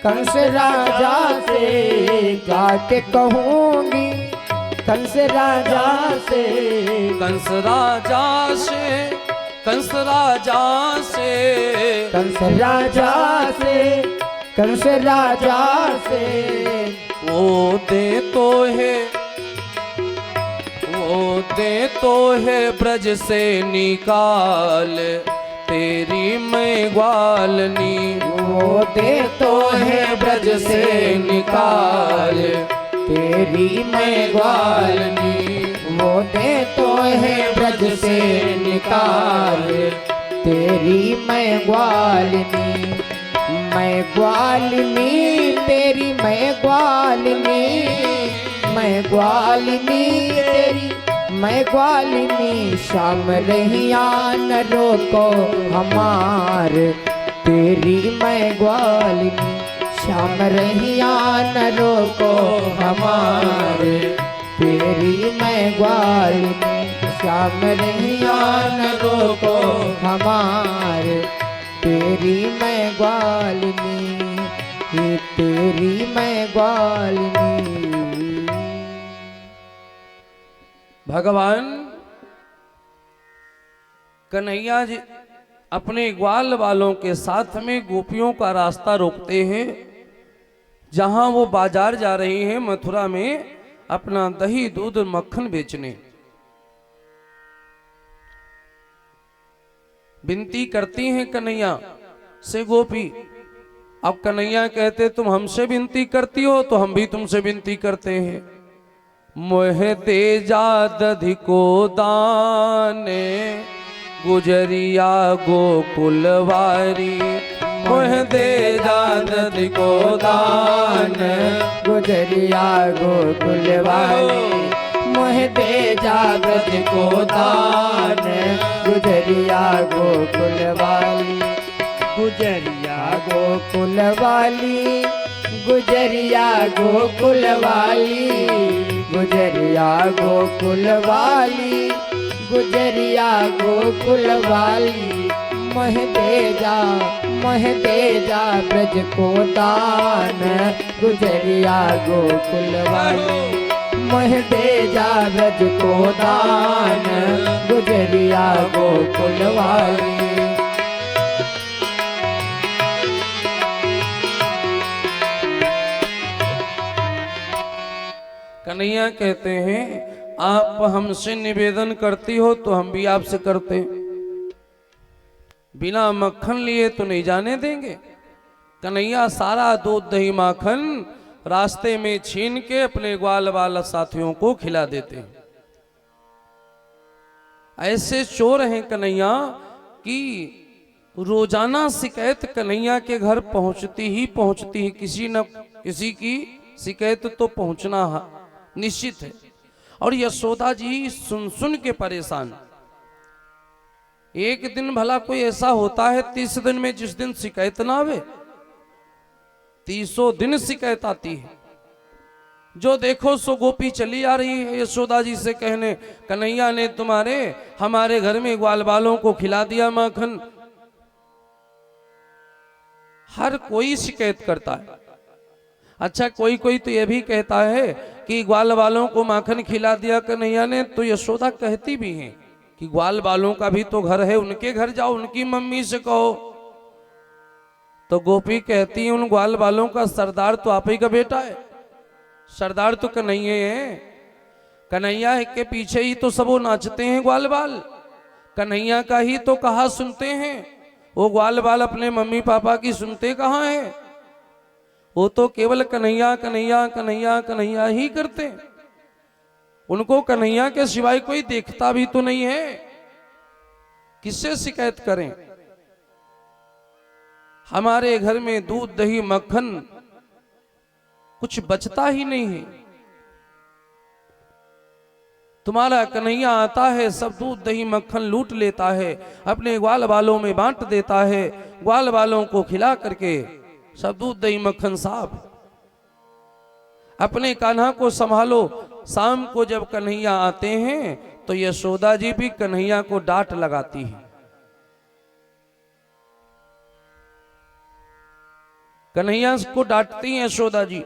कंस राजा से, जाके कहूंगी कंस राजा से, कंस राजा से, कंस राजा से, कंस राजा से, कंस राजा से। वो दे तो है, वो दे तो है ब्रज से निकाल। तेरी मैं ग्वालिनी, वो दे तो है से निकाल, तेरी मैं ग्वालनी, वो दे तो है ब्रज से निकाल, तेरी मैं ग्वालनी, मैं ग्वालनी तेरी, मैं ग्वालनी, मैं ग्वालनी तेरी, मैं ग्वालनी, श्याम रहिया न रोको हमार, तेरी मैं ग्वालनी, श्याम रहिया न रोको हमार, तेरी मैं ग्वालनी, श्याम रहिया न रोको हमार, तेरी मैं ग्वालनी, ये तेरी मैं ग्वालनी। भगवान कन्हैया जी अपने ग्वाल वालों के साथ में गोपियों का रास्ता रोकते हैं। जहां वो बाजार जा रही हैं मथुरा में अपना दही दूध मक्खन बेचने। विनती करती हैं कन्हैया से गोपी। अब कन्हैया कहते तुम हमसे विनती करती हो तो हम भी तुमसे विनती करते हैं। मोह दे जा दधि को दाने, गुजरिया गोकुलवारी, मोह दे जा दधि को दान, गुजरिया गोकुलवाली, मोह दे जा दधि को दान, गुजरिया गोकुलवाली, गुजरिया गोकुलवाली, गुजरिया गोकुलवाली, गुजरिया गोकुलवाली, गुजरिया गोकुलवाली, मोह दे जा ब्रज को दान, गुजरिया गोकुलवाली, मोह दे जा ब्रज को दान, गुजरिया गोकुलवाली। कन्हैया कहते हैं आप हमसे निवेदन करती हो तो हम भी आपसे करते हैं। बिना मक्खन लिए तो नहीं जाने देंगे। कन्हैया सारा दूध दही माखन रास्ते में छीन के अपने ग्वाल वाला साथियों को खिला देते हैं। ऐसे चोर हैं कन्हैया कि रोजाना शिकायत कन्हैया के घर पहुंचती ही किसी न किसी की शिकायत तो पहुंचना निश्चित है। और यशोदा जी सुन सुन के परेशान। एक दिन भला कोई ऐसा होता है 30 दिन में जिस दिन शिकायत ना आवे? 30 दिन शिकायत आती है। जो देखो सो गोपी चली आ रही है यशोदा जी से कहने, कन्हैया ने हमारे घर में ग्वाल बालों को खिला दिया माखन। हर कोई शिकायत करता है। अच्छा कोई कोई तो यह भी कहता है कि ग्वाल बालों को माखन खिला दिया कन्हैया ने, तो यशोदा कहती भी हैं कि ग्वाल बालों का भी तो घर है, उनके घर जाओ, उनकी मम्मी से कहो। तो गोपी कहती है उन ग्वाल बालों का सरदार तो आप ही का बेटा है, सरदार तो कन्हैया है। कन्हैया के पीछे ही तो सब वो नाचते हैं ग्वाल बाल, कन्हैया का ही तो कहा सुनते हैं। वो ग्वाल बाल अपने मम्मी पापा की सुनते कहाँ हैं? वो तो केवल कन्हैया कन्हैया कन्हैया कन्हैया ही करते। उनको कन्हैया के सिवाय कोई देखता भी तो नहीं है। किससे शिकायत करें? हमारे घर में दूध दही मक्खन कुछ बचता ही नहीं है। तुम्हारा कन्हैया आता है, सब दूध दही मक्खन लूट लेता है, अपने ग्वाल बालों में बांट देता है। ग्वाल बालों को खिला करके सब दूध दही मक्खन साफ। अपने कान्हा को संभालो। शाम को जब कन्हैया आते हैं तो यशोदा जी भी कन्हैया को डांट लगाती है। कन्हैया को डांटती हैं यशोदा जी।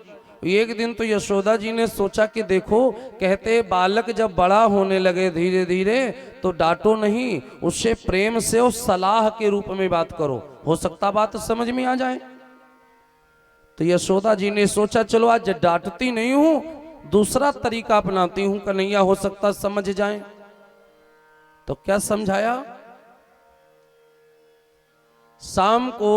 एक दिन तो यशोदा जी ने सोचा कि देखो, कहते बालक जब बड़ा होने लगे धीरे धीरे तो डांटो नहीं, उससे प्रेम से और सलाह के रूप में बात करो, हो सकता बात समझ में आ जाए। तो यशोदा जी ने सोचा चलो आज डांटती नहीं हूं, दूसरा तरीका अपनाती हूं, कन्हैया हो सकता समझ जाए। तो क्या समझाया? शाम को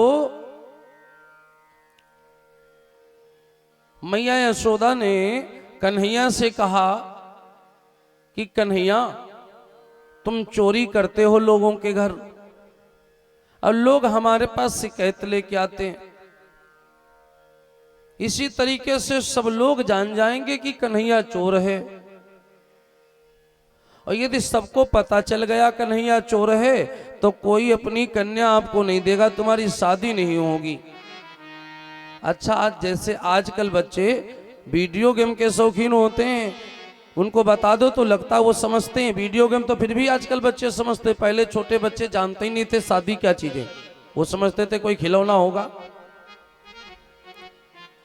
मैया यशोदा ने कन्हैया से कहा कि कन्हैया तुम चोरी करते हो लोगों के घर और लोग हमारे पास शिकायत लेके आते हैं, इसी तरीके से सब लोग जान जाएंगे कि कन्हैया चोर है। और यदि सबको पता चल गया कन्हैया चोर है तो कोई अपनी कन्या आपको नहीं देगा, तुम्हारी शादी नहीं होगी। अच्छा, आज जैसे आजकल बच्चे वीडियो गेम के शौकीन होते हैं, उनको बता दो तो लगता है वो समझते हैं वीडियो गेम, तो फिर भी आजकल बच्चे समझते। पहले छोटे बच्चे जानते ही नहीं थे शादी क्या चीज है, वो समझते थे कोई खिलौना होगा।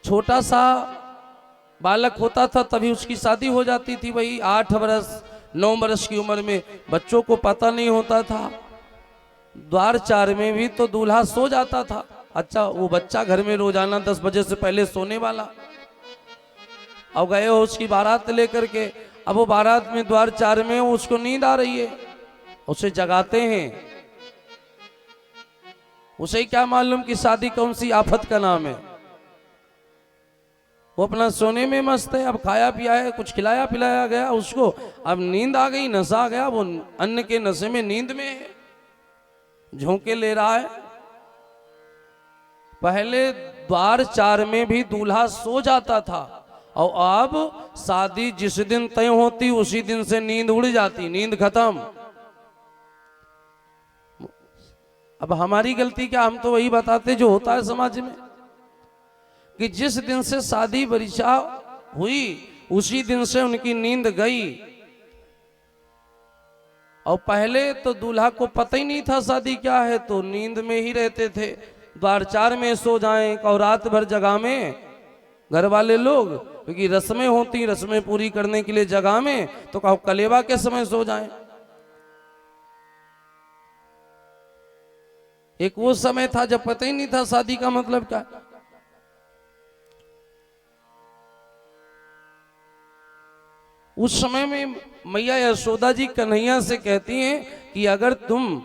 छोटा सा बालक होता था तभी उसकी शादी हो जाती थी, वही 8 बरस 9 बरस की उम्र में। बच्चों को पता नहीं होता था, द्वार 4 में भी तो दूल्हा सो जाता था। अच्छा, वो बच्चा घर में रोजाना 10 बजे से पहले सोने वाला, अब गए हो उसकी बारात लेकर के, अब वो बारात में द्वार 4 में उसको नींद आ रही है, उसे जगाते हैं। उसे क्या मालूम कि शादी कौन सी आफत का नाम है, वो अपना सोने में मस्त है। अब खाया पिया है, कुछ खिलाया पिलाया गया उसको, अब नींद आ गई, नशा आ गया, वो अन्न के नशे में नींद में है, झोंके ले रहा है। पहले द्वार 4 में भी दूल्हा सो जाता था, और अब शादी जिस दिन तय होती उसी दिन से नींद उड़ जाती, नींद खत्म। अब हमारी गलती क्या, हम तो वही बताते जो होता है समाज में, कि जिस दिन से शादी बरिशा हुई उसी दिन से उनकी नींद गई। और पहले तो दूल्हा को पता ही नहीं था शादी क्या है, तो नींद में ही रहते थे। द्वार 4 में सो जाएं और रात भर जगह में घर वाले लोग, क्योंकि रस्में होती, रस्में पूरी करने के लिए जगह में, तो कहो कलेवा के समय सो जाएं। एक वो समय था जब पता ही नहीं था शादी का मतलब क्या। उस समय में मैया यशोदा जी कन्हैया से कहती हैं कि अगर तुम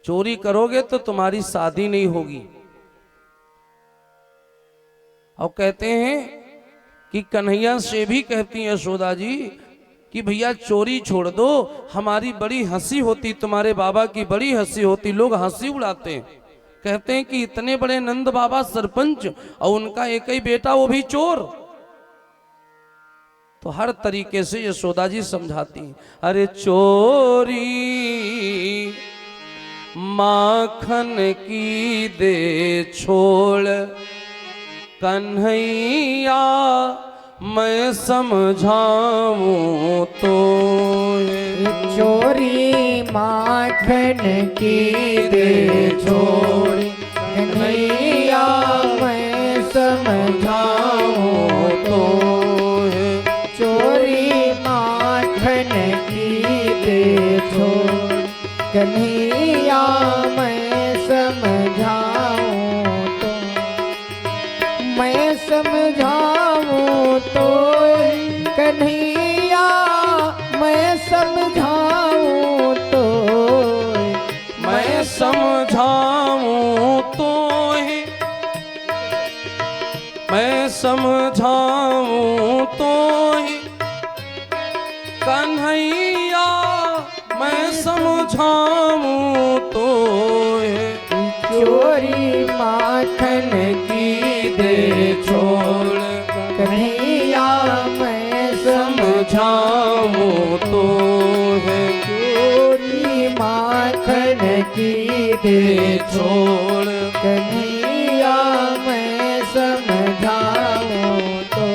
चोरी करोगे तो तुम्हारी शादी नहीं होगी। और कहते हैं कि कन्हैया से भी कहती हैं यशोदा जी कि भैया चोरी छोड़ दो, हमारी बड़ी हंसी होती, तुम्हारे बाबा की बड़ी हंसी होती, लोग हंसी उड़ाते हैं। कहते हैं कि इतने बड़े नंद बाबा सरपंच और उनका एक ही बेटा वो भी चोर। तो हर तरीके से यशोदा जी समझाती हैं, अरे चोरी माखन की दे छोड़ कन्हैया मैं समझाऊं तो। चोरी माखन की दे छोड़ कन्हैया मैं समझाऊं तो। चोरी माखन की दे छोड़ कन्हैया मैं समझाऊं तो। मैं समझाऊं तो कन्हैया मैं समझाऊं तो। मैं समझाऊं तो ही, मैं समझाऊं तो ही कन्हैया मैं समझाऊं तो ही। चोरी माखन की दे छोड़ कन्हैया मैं समझाऊं तो है। चोरी माखन की दे छोड़ कन्हैया मैं समझाऊं तो।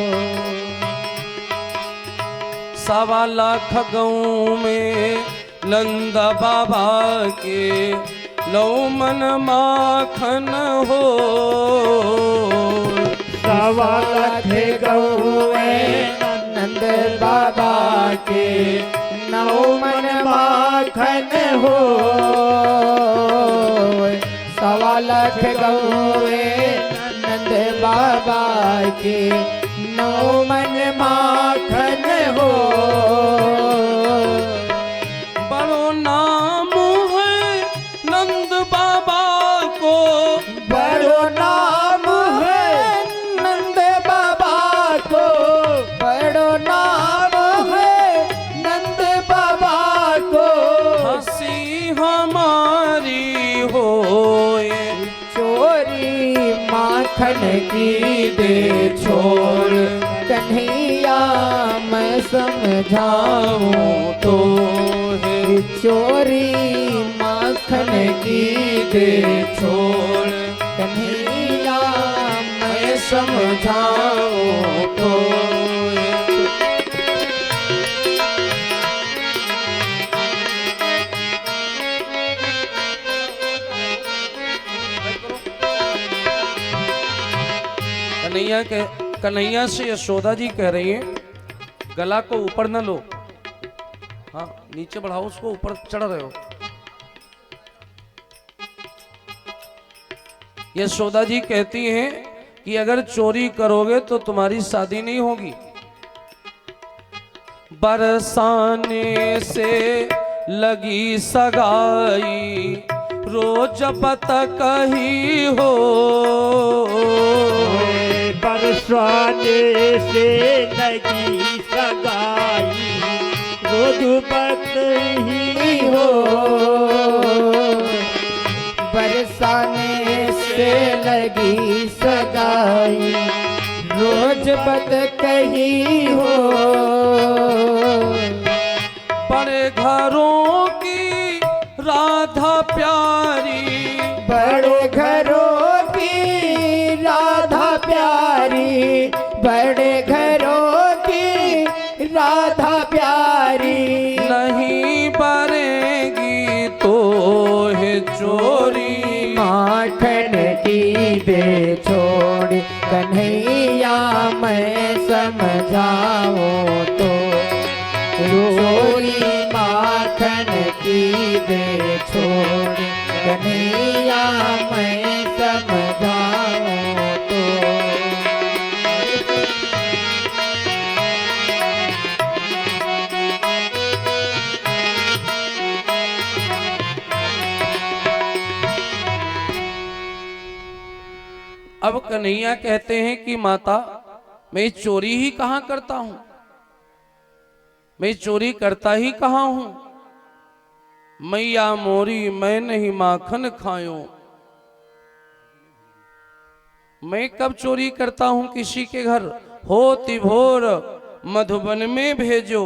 1.25 लाख गऊ में नंद बाबा के 9 मन माखन हो। 1.25 लाख गौए नंद बाबा के 9 मन माखन हो। 1.25 लाख गौए नंद बाबा के 9 मन माखन हो। बड़ो नाम है नंद बाबा को, बड़ो नाम है नंद की दे छोड़ कन्हैया मैं समझाऊं तो है चोरी माखन की दे छोड़ कन्हैया मैं समझाऊं तो कन्हैया से यशोदा जी कह रही हैं गला को ऊपर न लो, हाँ नीचे बढ़ाओ उसको, ऊपर चढ़ रहे हो। यशोदा जी कहती हैं कि अगर चोरी करोगे तो तुम्हारी शादी नहीं होगी। बरसाने से लगी सगाई रोज बत कही हो, बरसाने से लगी सगाई रोज बत ही हो, बरसाने से लगी सगाई रोज बद कही हो। बड़े घरों की राधा प्यारी, बड़े घरों की राधा प्यारी, बड़े घरों की राधा प्यारी नहीं बरेगी तो है चोरी माखन की दे छोड़ कन्हैया मैं समझाऊं तो चोरी माखन की दे छोड़ कन्हैया मैं समझाऊं तो। अब कन्हैया कहते हैं कि माता मैं चोरी ही कहां करता हूं, मैं चोरी करता ही कहां हूं। मैया मोरी मैं नहीं माखन खायो, मैं कब चोरी करता हूं किसी के घर। होती भोर मधुबन में भेजो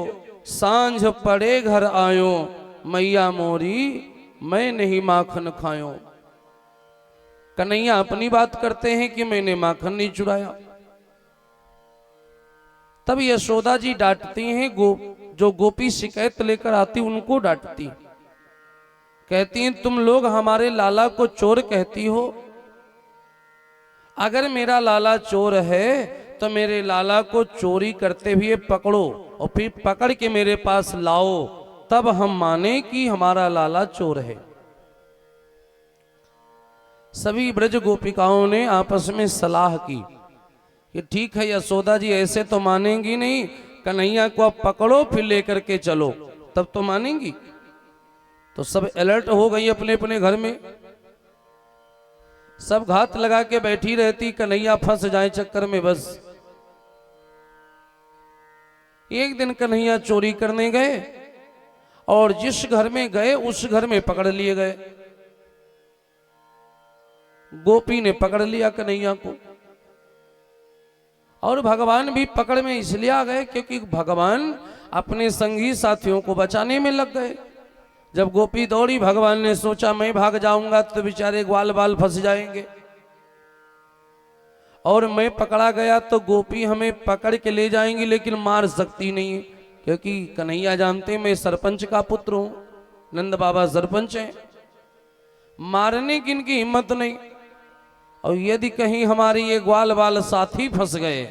सांझ पड़े घर आयो, मैया मोरी मैं नहीं माखन खायो। कन्हैया अपनी बात करते हैं कि मैंने माखन नहीं चुराया। तब यशोदा जी डांटती हैं, जो गोपी शिकायत लेकर आती उनको डांटती, कहती हैं तुम लोग हमारे लाला को चोर कहती हो। अगर मेरा लाला चोर है तो मेरे लाला को चोरी करते हुए पकड़ो और फिर पकड़ के मेरे पास लाओ, तब हम माने कि हमारा लाला चोर है। सभी ब्रज गोपिकाओं ने आपस में सलाह की कि ठीक है यशोदा जी ऐसे तो मानेंगी नहीं, कन्हैया को अब पकड़ो फिर लेकर के चलो तब तो मानेंगी। तो सब अलर्ट हो गई अपने अपने घर में, सब घात लगा के बैठी रहती कन्हैया फंस जाए चक्कर में। बस एक दिन कन्हैया चोरी करने गए और जिस घर में गए उस घर में पकड़ लिए गए। गोपी ने पकड़ लिया कन्हैया को और भगवान भी पकड़ में इसलिए आ गए क्योंकि भगवान अपने संगी साथियों को बचाने में लग गए। जब गोपी दौड़ी भगवान ने सोचा मैं भाग जाऊंगा तो बेचारे ग्वाल बाल फंस जाएंगे, और मैं पकड़ा गया तो गोपी हमें पकड़ के ले जाएंगी लेकिन मार सकती नहीं है, क्योंकि कन्हैया जानते मैं सरपंच का पुत्र हूं, नंद बाबा सरपंच हैं, मारने की इनकी हिम्मत नहीं। और यदि कहीं हमारे ये ग्वाल बाल साथी फंस गए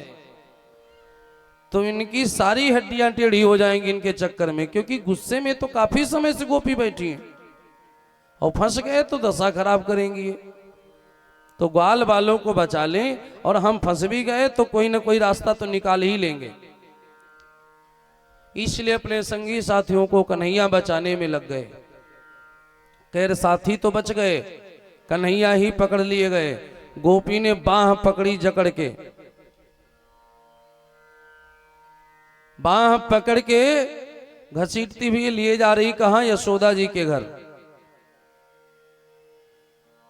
तो इनकी सारी हड्डियां टेढ़ी हो जाएंगी इनके चक्कर में, क्योंकि गुस्से में तो काफी समय से गोपी बैठी हैं और फंस गए तो दशा खराब करेंगी। तो ग्वाल बालों को बचा लें, और हम फंस भी गए तो कोई ना कोई रास्ता तो निकाल ही लेंगे। इसलिए अपने संगी साथियों को कन्हैया बचाने में लग गए। खैर साथी तो बच गए, कन्हैया ही पकड़ लिए गए। गोपी ने बाह पकड़ी जकड़ के, बाह पकड़ के घसीटती भी लिए जा रही कहां, यशोदा जी के घर।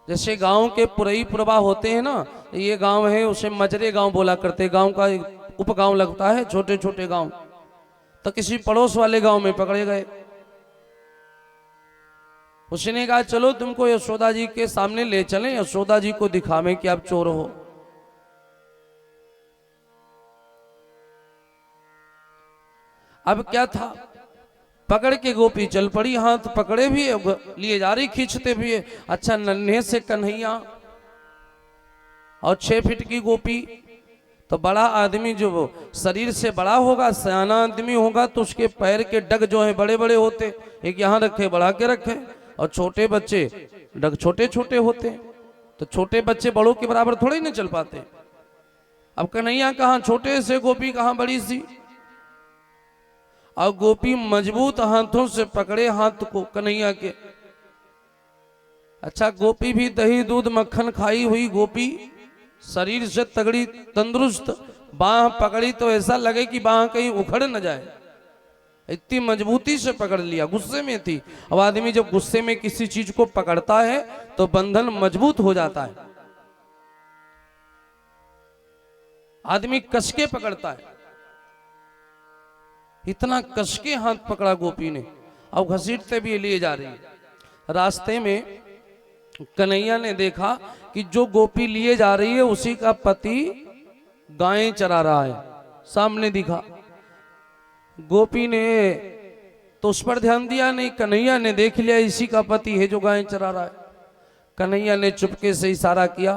जैसे गांव के पुरई पुरबा होते हैं ना, ये गांव है उसे मजरे गांव बोला करते, गांव का एक उपगांव लगता है, छोटे छोटे गांव। तो किसी पड़ोस वाले गांव में पकड़े गए। उसने कहा चलो तुमको यशोदा जी के सामने ले चलें, यशोदा जी को दिखावें कि आप चोर हो। अब क्या था, पकड़ के गोपी चल पड़ी, हाथ पकड़े भी लिए जा रही खींचते भी। अच्छा, नन्हे से कन्हैया और 6 फीट की गोपी, तो बड़ा आदमी जो वो शरीर से बड़ा होगा, सियाना आदमी होगा, तो उसके पैर के डग जो है बड़े बड़े होते, एक यहाँ रखे बढ़ा के रखे, और छोटे बच्चे डग छोटे छोटे होते, तो छोटे बच्चे बड़ों के बराबर थोड़े ही नहीं चल पाते। अब कन्हैया कहाँ छोटे से, गोपी कहाँ बड़ी सी, और गोपी मजबूत हाथों से पकड़े हाथ को कन्हैया के। अच्छा, गोपी भी दही दूध मक्खन खाई हुई गोपी, शरीर से तगड़ी तंदुरुस्त, बाह पकड़ी तो ऐसा लगे कि बाह कहीं उखड़ न जाए, इतनी मजबूती से पकड़ लिया। गुस्से में थी। अब आदमी जब गुस्से में किसी चीज को पकड़ता है तो बंधन मजबूत हो जाता है, आदमी कस के पकड़ता है। इतना कस के हाथ पकड़ा गोपी ने, अब घसीटते भी लिए जा रही है। रास्ते में कन्हैया ने देखा कि जो गोपी लिए जा रही है उसी का पति गायें चरा रहा है, सामने दिखा। गोपी ने तो उस पर ध्यान दिया नहीं, कन्हैया ने देख लिया इसी का पति है जो गायें चरा रहा है। कन्हैया ने चुपके से इशारा किया,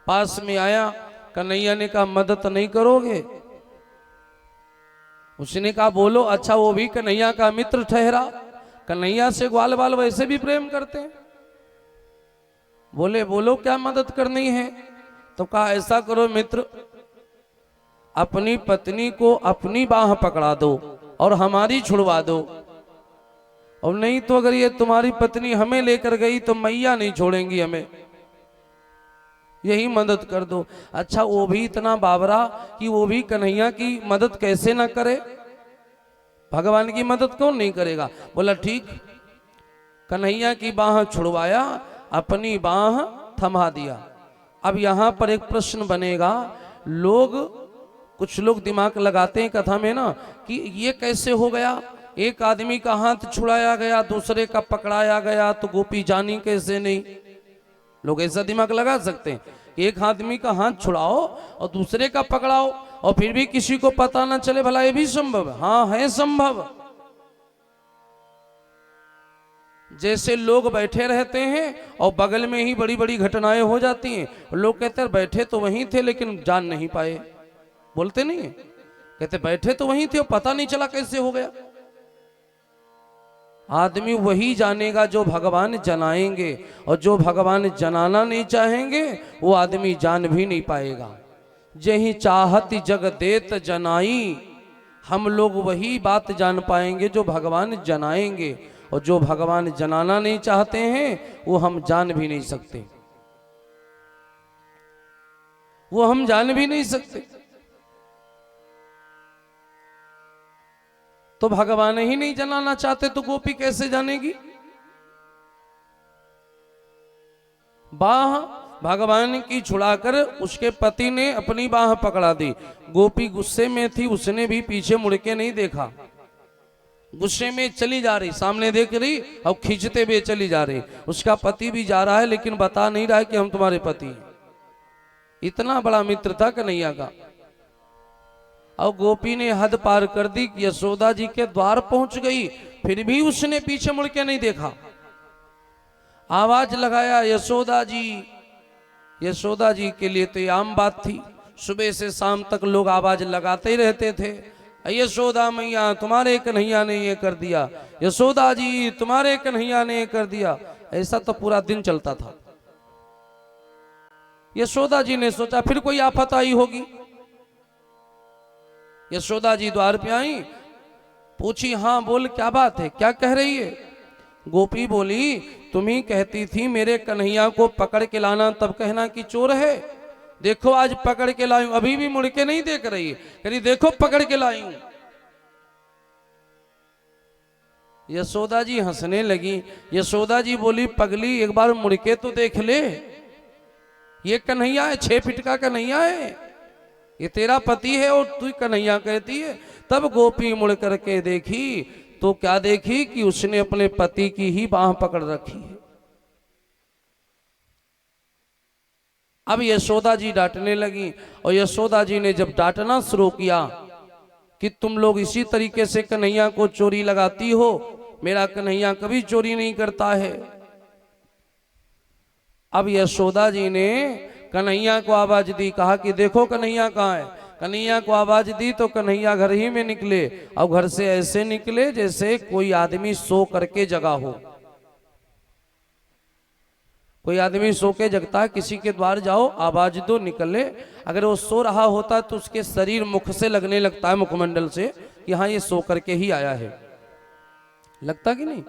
पास में आया। कन्हैया ने कहा मदद नहीं करोगे? उसने कहा बोलो। अच्छा, वो भी कन्हैया का मित्र ठहरा, कन्हैया से ग्वाल बाल वैसे भी प्रेम करते हैं। बोले बोलो क्या मदद करनी है? तो कहा ऐसा करो मित्र, अपनी पत्नी को अपनी बाह पकड़ा दो और हमारी छुड़वा दो, और नहीं तो अगर ये तुम्हारी पत्नी हमें लेकर गई तो मैया नहीं छोड़ेंगी हमें, यही मदद कर दो। अच्छा, वो भी इतना बावरा कि वो भी कन्हैया की मदद कैसे ना करे, भगवान की मदद कौन नहीं करेगा। बोला ठीक। कन्हैया की बाह छुड़वाया, अपनी बाह थमा दिया। अब यहां पर एक प्रश्न बनेगा, कुछ लोग दिमाग लगाते हैं कथा में ना कि ये कैसे हो गया, एक आदमी का हाथ छुड़ाया गया, दूसरे का पकड़ाया गया, तो गोपी जानी कैसे नहीं? लोग ऐसा दिमाग लगा सकते हैं, एक आदमी का हाथ छुड़ाओ और दूसरे का पकड़ाओ और फिर भी किसी को पता ना चले, भला ये भी संभव है? हाँ, है संभव। जैसे लोग बैठे रहते हैं और बगल में ही बड़ी बड़ी घटनाएं हो जाती हैं, लोग कहते हैं बैठे तो वहीं थे लेकिन जान नहीं पाए, बोलते नहीं है, कहते बैठे तो वहीं थे और पता नहीं चला कैसे हो गया। आदमी वही जानेगा जो भगवान जनाएंगे, और जो भगवान जनाना नहीं चाहेंगे वो आदमी जान भी नहीं पाएगा। जही चाहत जग देत जनाई, हम लोग वही बात जान पाएंगे जो भगवान जनाएंगे, और जो भगवान जनाना नहीं चाहते हैं वो हम जान भी नहीं सकते, वो हम जान भी नहीं सकते। तो भगवान ही नहीं जनाना चाहते तो गोपी कैसे जानेगी? बाह भगवान की छुड़ाकर उसके पति ने अपनी बाह पकड़ा दी। गोपी गुस्से में थी, उसने भी पीछे मुड़ के नहीं देखा, गुस्से में चली जा रही, सामने देख रही और खींचते हुए चली जा रही। उसका पति भी जा रहा है लेकिन बता नहीं रहा है कि हम तुम्हारे पति हैं। इतना बड़ा मित्र था कन्हैया का। और गोपी ने हद पार कर दी, यशोदा जी के द्वार पहुंच गई, फिर भी उसने पीछे मुड़ के नहीं देखा। आवाज लगाया यशोदा जी। यशोदा जी के लिए तो ये आम बात थी, सुबह से शाम तक लोग आवाज लगाते ही रहते थे, यशोदा मैया तुम्हारे कन्हैया ने ये कर दिया, यशोदा जी तुम्हारे कन्हैया ने ये कर दिया। ऐसा तो पूरा दिन चलता था। यशोदा जी ने सोचा फिर कोई आफत आई होगी। यशोदा जी द्वार पे आई, पूछी हाँ बोल क्या बात है, क्या कह रही है? गोपी बोली तुम ही कहती थी मेरे कन्हैया को पकड़ के लाना, तब कहना कि चोर है, देखो आज पकड़ के लाई हूं। अभी भी मुड़ के नहीं देख रही है, कह रही देखो पकड़ के लाई हूं। यशोदा जी हंसने लगी। यशोदा जी बोली, पगली एक बार मुड़ के तो देख ले, ये कन्हैया है, 6 फीट का कन्हैया है, ये तेरा पति है और तू कन्हैया कहती है। तब गोपी मुड़ करके देखी तो क्या देखी कि उसने अपने पति की ही बाह पकड़ रखी है। अब यशोदा जी डांटने लगी और यशोदा जी ने जब डांटना शुरू किया कि तुम लोग इसी तरीके से कन्हैया को चोरी लगाती हो, मेरा कन्हैया कभी चोरी नहीं करता है। अब यशोदा जी ने कन्हैया को आवाज दी, कहा कि देखो कन्हैया कहाँ है। कन्हैया को आवाज दी तो कन्हैया घर ही में निकले और घर से ऐसे निकले जैसे कोई आदमी सो करके जगा हो। कोई आदमी सो के जगता है, किसी के द्वार जाओ आवाज दो निकले। अगर वो सो रहा होता तो उसके शरीर मुख से लगने लगता है, मुखमंडल से, कि हाँ ये सो करके ही आया है, लगता कि नहीं।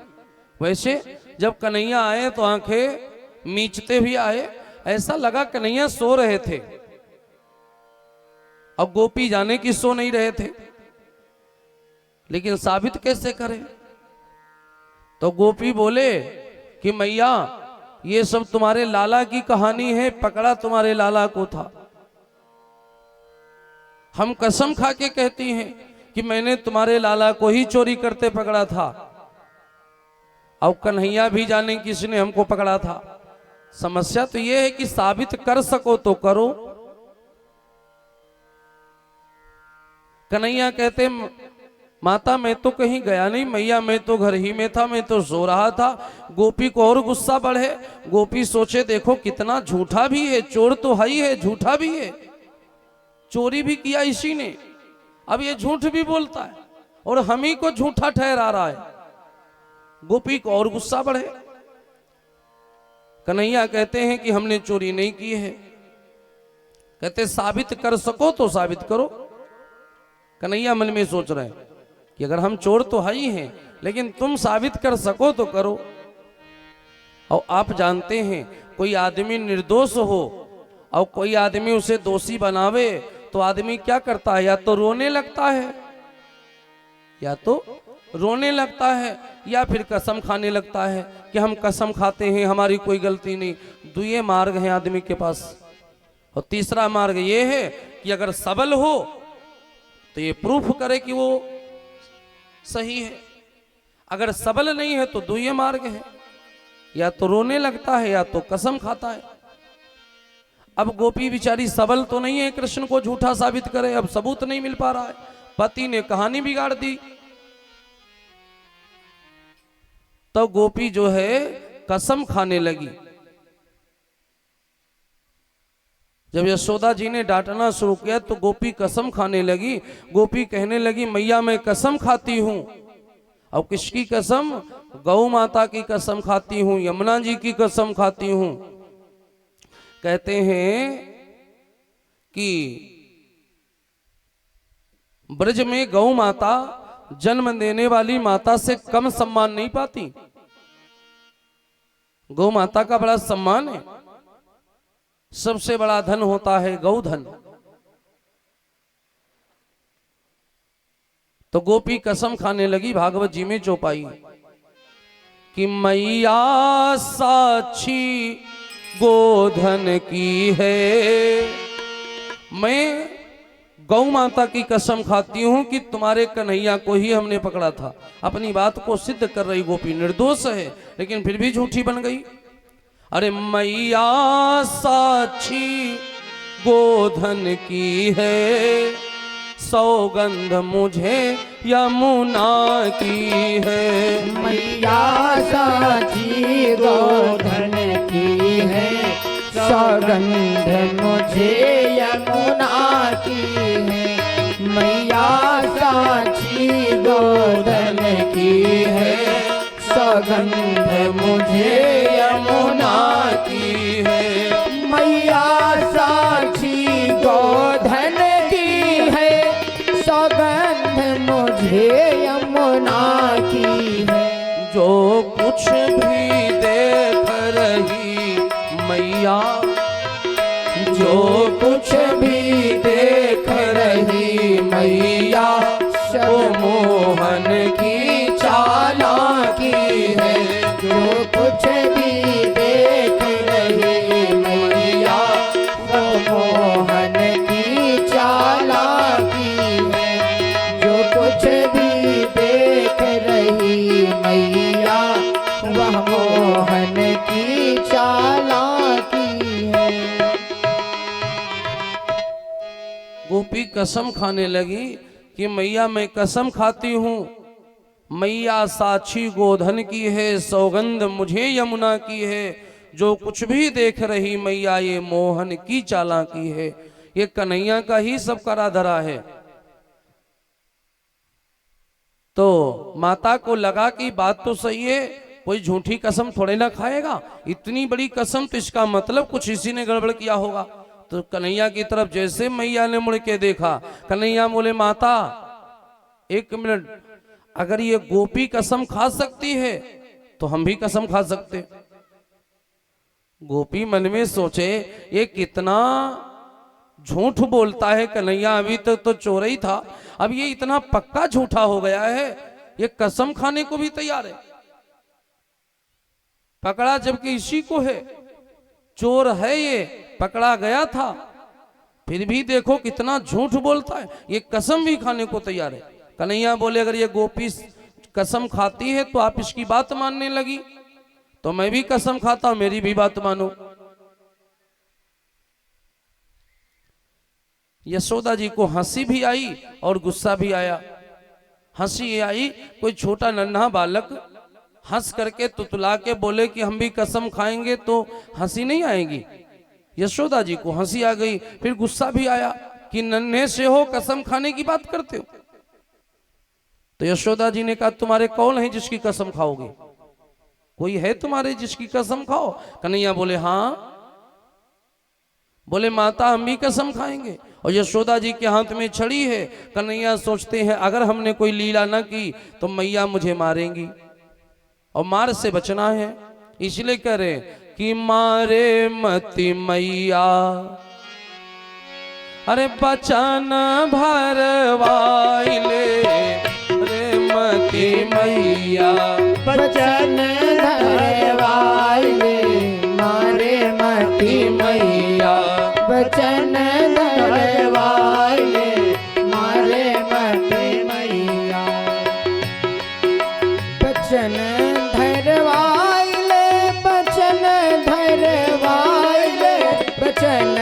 वैसे जब कन्हैया आए तो आंखें मीचते भी आए, ऐसा लगा कन्हैया सो रहे थे। अब गोपी जाने की सो नहीं रहे थे, लेकिन साबित कैसे करें। तो गोपी बोले कि मैया ये सब तुम्हारे लाला की कहानी है, पकड़ा तुम्हारे लाला को था। हम कसम खा के कहती हैं कि मैंने तुम्हारे लाला को ही चोरी करते पकड़ा था, और कन्हैया भी जाने किसने हमको पकड़ा था। समस्या तो यह है कि साबित कर सको तो करो। कन्हैया कहते माता मैं तो कहीं गया नहीं, मैया मैं तो घर ही में था, मैं तो सो रहा था। गोपी को और गुस्सा बढ़े। गोपी सोचे देखो कितना झूठा भी है, चोर तो है ही है, झूठा भी है, चोरी भी किया इसी ने, अब ये झूठ भी बोलता है और हम ही को झूठा ठहरा रहा है। गोपी को और गुस्सा बढ़े। कन्हैया कहते हैं कि हमने चोरी नहीं की है। कहते साबित कर सको तो साबित करो। कन्हैया मन में सोच रहे हैं कि अगर हम चोर तो है ही हैं, लेकिन तुम साबित कर सको तो करो। और आप जानते हैं कोई आदमी निर्दोष हो और कोई आदमी उसे दोषी बनावे तो आदमी क्या करता है, या तो रोने लगता है, या तो रोने लगता है, या फिर कसम खाने लगता है कि हम कसम खाते हैं हमारी कोई गलती नहीं। दो ये मार्ग है आदमी के पास। और तीसरा मार्ग ये है कि अगर सबल हो तो ये प्रूफ करे कि वो सही है। अगर सबल नहीं है तो दो ये मार्ग है, या तो रोने लगता है या तो कसम खाता है। अब गोपी बेचारी सबल तो नहीं है कृष्ण को झूठा साबित करे, अब सबूत नहीं मिल पा रहा है। पति ने कहानी बिगाड़ दी। तो गोपी जो है कसम खाने लगी। जब यशोदा जी ने डांटना शुरू किया तो गोपी कसम खाने लगी। गोपी कहने लगी मैया मैं कसम खाती हूं। और किसकी कसम? गौ माता की कसम खाती हूं, यमुना जी की कसम खाती हूं। कहते हैं कि ब्रज में गौ माता जन्म देने वाली माता से कम सम्मान नहीं पाती। गौ माता का बड़ा सम्मान है। सबसे बड़ा धन होता है गौधन। तो गोपी कसम खाने लगी। भागवत जी में चौपाई कि मैया साक्षी गोधन की है। मैं गौ माता की कसम खाती हूं कि तुम्हारे कन्हैया को ही हमने पकड़ा था। अपनी बात को सिद्ध कर रही गोपी, निर्दोष है लेकिन फिर भी झूठी बन गई। अरे मैया साक्षी गोधन की है, सौगंध मुझे यमुना की है। मैया साक्षी गोधन की है, सौगंध मुझे यमुना की है। मैया साक्षी गोधन की है, सौगंध मुझे यमुना की है। मैया साक्षी गोधन की है, सौगंध मुझे यमुना की है। जो कुछ भी देख रही मैया, जो कुछ भी देख रही मैया, वो मोहन की चाला गोपी कसम खाने लगी कि मैया मैं कसम खाती हूँ, मैया साक्षी गोधन की है, सौगंध मुझे यमुना की है, जो कुछ भी देख रही मैया ये मोहन की चालाकी है, ये कन्हैया का ही सब करा धरा है। तो माता को लगा कि बात तो सही है, कोई झूठी कसम थोड़े ना खाएगा, इतनी बड़ी कसम तो इसका मतलब कुछ इसी ने गड़बड़ किया होगा। तो कन्हैया की तरफ जैसे मैया ने मुड़ के देखा, कन्हैया बोले माता एक मिनट, अगर ये गोपी कसम खा सकती है तो हम भी कसम खा सकते। गोपी मन में सोचे ये कितना झूठ बोलता है कन्हैया, अभी तक तो चोर ही था, अब ये इतना पक्का झूठा हो गया है, ये कसम खाने को भी तैयार है। पकड़ा जबकि इसी को है, चोर है ये, पकड़ा गया था, फिर भी देखो कितना झूठ बोलता है, ये कसम भी खाने को तैयार है। कन्हैया बोले अगर ये गोपी कसम खाती है तो आप इसकी बात मानने लगी, तो मैं भी कसम खाता हूं, मेरी भी बात मानो। यशोदा जी को हंसी भी आई और गुस्सा भी आया। हंसी ये आई, कोई छोटा नन्हा बालक हंस करके तुतला के बोले कि हम भी कसम खाएंगे, तो हंसी नहीं आएगी। यशोदा जी को हंसी आ गई, फिर गुस्सा भी आया कि नन्हे से हो कसम खाने की बात करते हो। तो यशोदा जी ने कहा तुम्हारे कौन है जिसकी कसम खाओगे, कोई है तुम्हारे जिसकी कसम खाओ? कन्हैया बोले हाँ। बोले माता हम भी कसम खाएंगे। और यशोदा जी के हाथ में छड़ी है। कन्हैया सोचते हैं अगर हमने कोई लीला ना की तो मैया मुझे मारेंगी और मार से बचना है, इसलिए कह रहे कि मारे मती मैया, अरे बचन भरवाइले रे मती मैया, बचन धरवाइले मारे मती मैया, बचन धरवाइले मारे मती मैया, बचन धरवाइले, बचन धरवाइले, बचन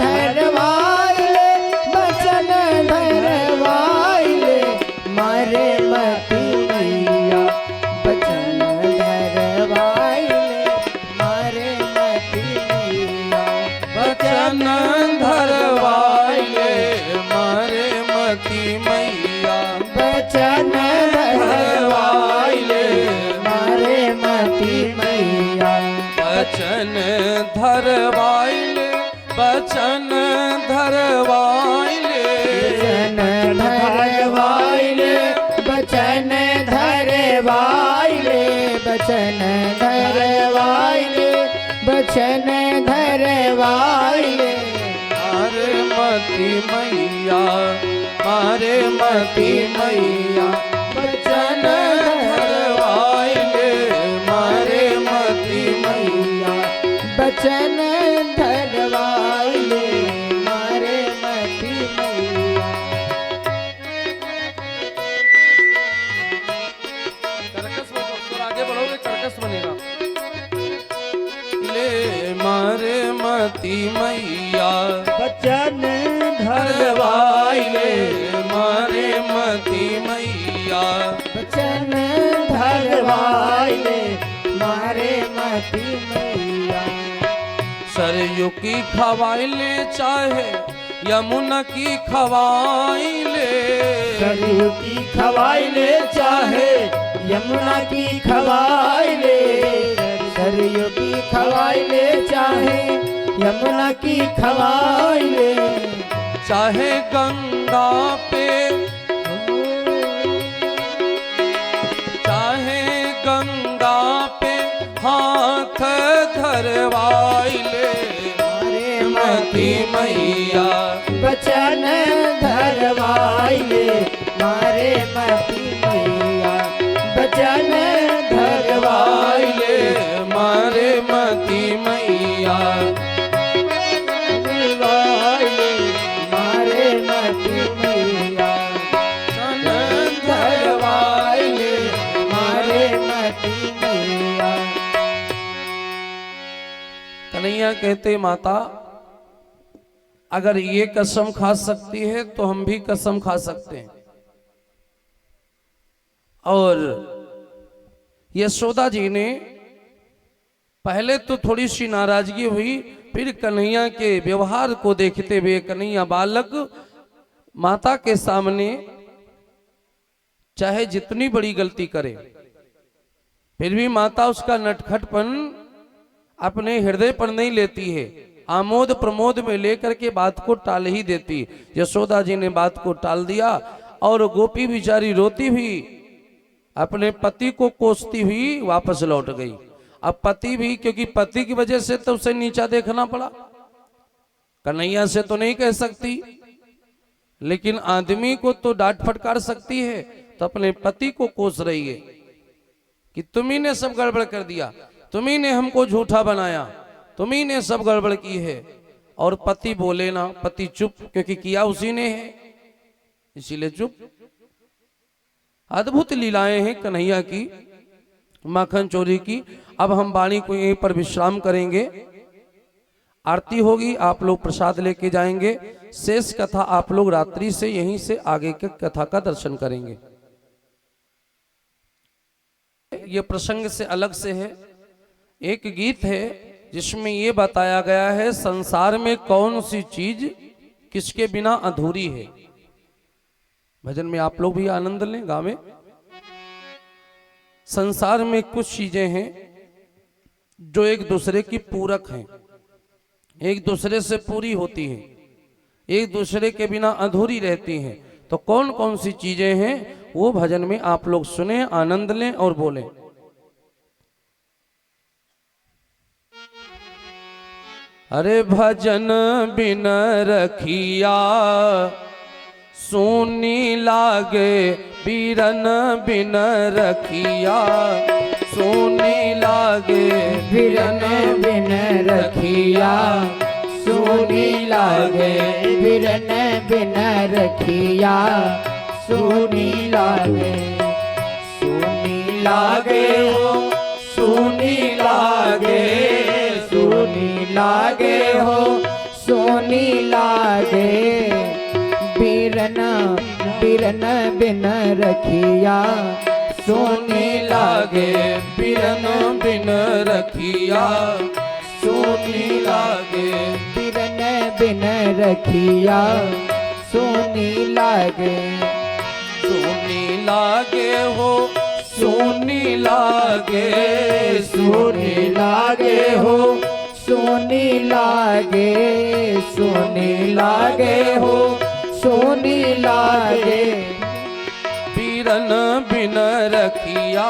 धरवाइले, बचन धरवाइले मारे मती मैया, बचन धरवाइले मारे मती मैया, बचन धरवाइले मारे मती मैया, बचन धरवाइले मारे मती मैया, बचन धरवाइले, बचन धरवाइले, बचन धरवाइले, बचन धरवाइले, बचन धरवाइले मारे मती मैया, मारे मती मैया, बचन धरवाइले मारे मती मैया, बचन धरवाइले मारे मती मैया। कर्कश बोलो, थोड़ा आगे बढ़ोगे कर्कश बनेगा। ले मारे मती मैया, बचन धरवाइले मारे मती मैया, बचन धरवाइले मारे मती मैया, सरयू की खवाइले चाहे यमुना की खवाइले, सरयू की खवाइले चाहे यमुना की खवाइले, सरयू की खवाइले चाहे यमुना की खवाइले, चाहे गंगा पे, चाहे गंगा पे हाथ धरवाइले मारे मती मैया, बचन धरवाइले मारे मती मैया, बचन धरवाइले मारे मती मैया, धरवाइले मारे मती मैया, बचन धरवाइले मारे मती मैया। कन्हैया कहते माता अगर ये कसम खा सकती है तो हम भी कसम खा सकते हैं। और यशोदा जी ने पहले तो थोड़ी सी नाराजगी हुई, फिर कन्हैया के व्यवहार को देखते हुए कन्हैया बालक माता के सामने चाहे जितनी बड़ी गलती करे फिर भी माता उसका नटखटपन अपने हृदय पर नहीं लेती है, आमोद प्रमोद में लेकर के बात को टाल ही देती। यशोदा जी ने बात को टाल दिया और गोपी बेचारी रोती हुई अपने पति को कोसती हुई वापस लौट गई। अब पति भी, क्योंकि पति की वजह से तो उसे नीचा देखना पड़ा, कन्हैया से तो नहीं कह सकती, लेकिन आदमी को तो डांट फटकार सकती है, तो अपने पति को कोस रही है कि तुम्ही ने सब गड़बड़ कर दिया, तुम्ही ने हमको झूठा बनाया, तुम्ही ने सब गड़बड़ की है। और पति बोले ना, पति चुप, क्योंकि किया उसी ने है इसीलिए चुप। अद्भुत लीलाएं हैं कन्हैया की, माखन चोरी की। अब हम वाणी को यहीं पर विश्राम करेंगे, आरती होगी, आप लोग प्रसाद लेके जाएंगे, शेष कथा आप लोग रात्रि से यहीं से आगे के कथा का दर्शन करेंगे। ये प्रसंग से अलग से है, एक गीत है जिसमें ये बताया गया है संसार में कौन सी चीज किसके बिना अधूरी है। भजन में आप लोग भी आनंद लें, गावें। संसार में कुछ चीजें हैं जो एक दूसरे की पूरक हैं, एक दूसरे से पूरी होती हैं, एक दूसरे के बिना अधूरी रहती हैं। तो कौन कौन सी चीजें हैं वो भजन में आप लोग सुने, आनंद लें और बोलें। अरे भजन बिन रखिया सोनी लागे, बीरन बिन रखिया सोनी लागे, बिरन बिन रखिया सोनी लागे, बिरन बिन रखिया सोनी लागे। सोनी लागे हो सोनी लागे, सोनी लागे हो सोनी लागे, बिरन बिरन बिन रखिया सोनी लागे, बीरन बिन रखिया सोनी लागे, बिरन बिन रखिया सोनी लागे। सोनी लागे हो सोनी लागे, सोनी लागे हो सोनी लागे, सोनी लागे हो सोनी लागे, बीरन बिन रखिया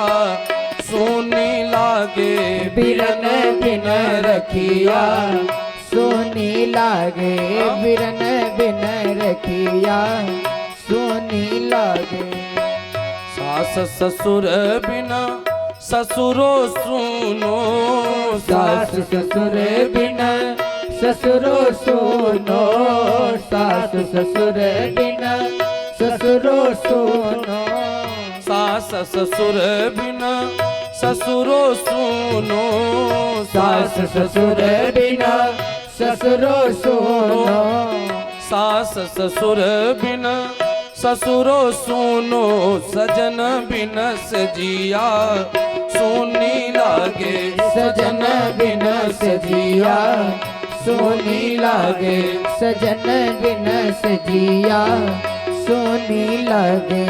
सोनी लागे, बिरन बिन रखिया सोनी लागे, बिरन बिन रखिया सोनी लागे। सास ससुर बिना ससुरो सुनो, सास ससुर बिना ससुरो सुनो, सास ससुर बिना ससुरो सुनो, सास ससुर बिना ससुरो सुनो, सास ससुर बिना ससुरो सुनो, सास ससुर बिना ससुरो सुनो, सजन बिन सजिया सोनी लागे, सजन बिन सजिया सोनी लागे, सजन बिन सजिया सोनी लागे।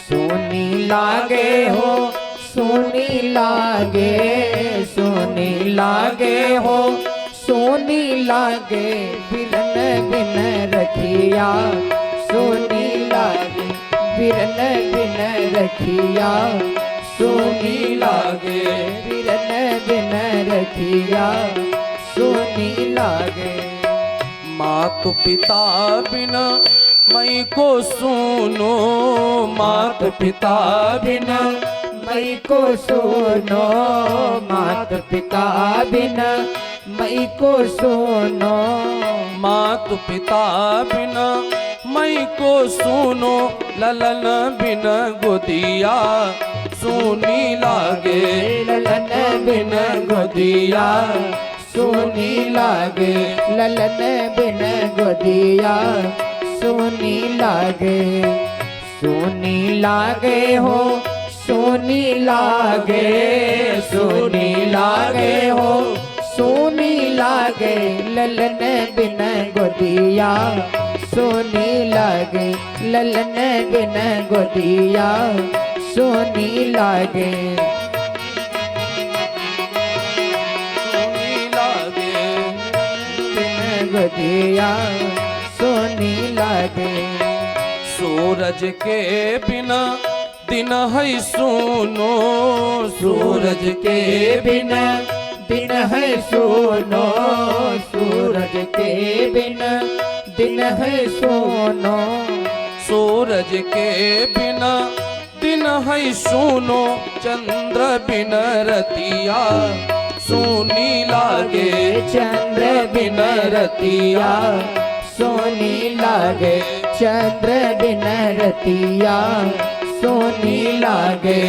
सोनी लागे हो सोनी लागे, सोनी लागे हो सोनी लागे, बिरन बिन रखिया सोनी लागे, बिरन बिन रखिया सोनी लागे, बिरन बिन रखिया सोनी लागे। मात पिता बिना मई को सुनो, मात पिता बिना मई को सुनो, मात पिता बिना मई को सुनो, मात पिता बिना मई को सुनो, ललन बिन गोदिया सोनी लागे, ललन बिन गोदिया सोनी लागे ललन बिन गोदिया सोनी लागे सोनी लागे हो सोनी लागे सोनी लागे हो सोनी लागे ललन बिन गोदिया सोनी लागे ललन बिन गोदिया सोनी लागे सोनी लागे बिन गोदिया सोनी लागे सूरज के बिना दिन है सुनो सूरज के बिना दिन है सोनो सूरज के बिना दिन है सोनो सूरज के बिना दिन है सुनो चंद्र बिन रतिया सोनी लागे चंद्र बिन रतिया सोनी लागे चंद्र बिन रतिया सोनी लागे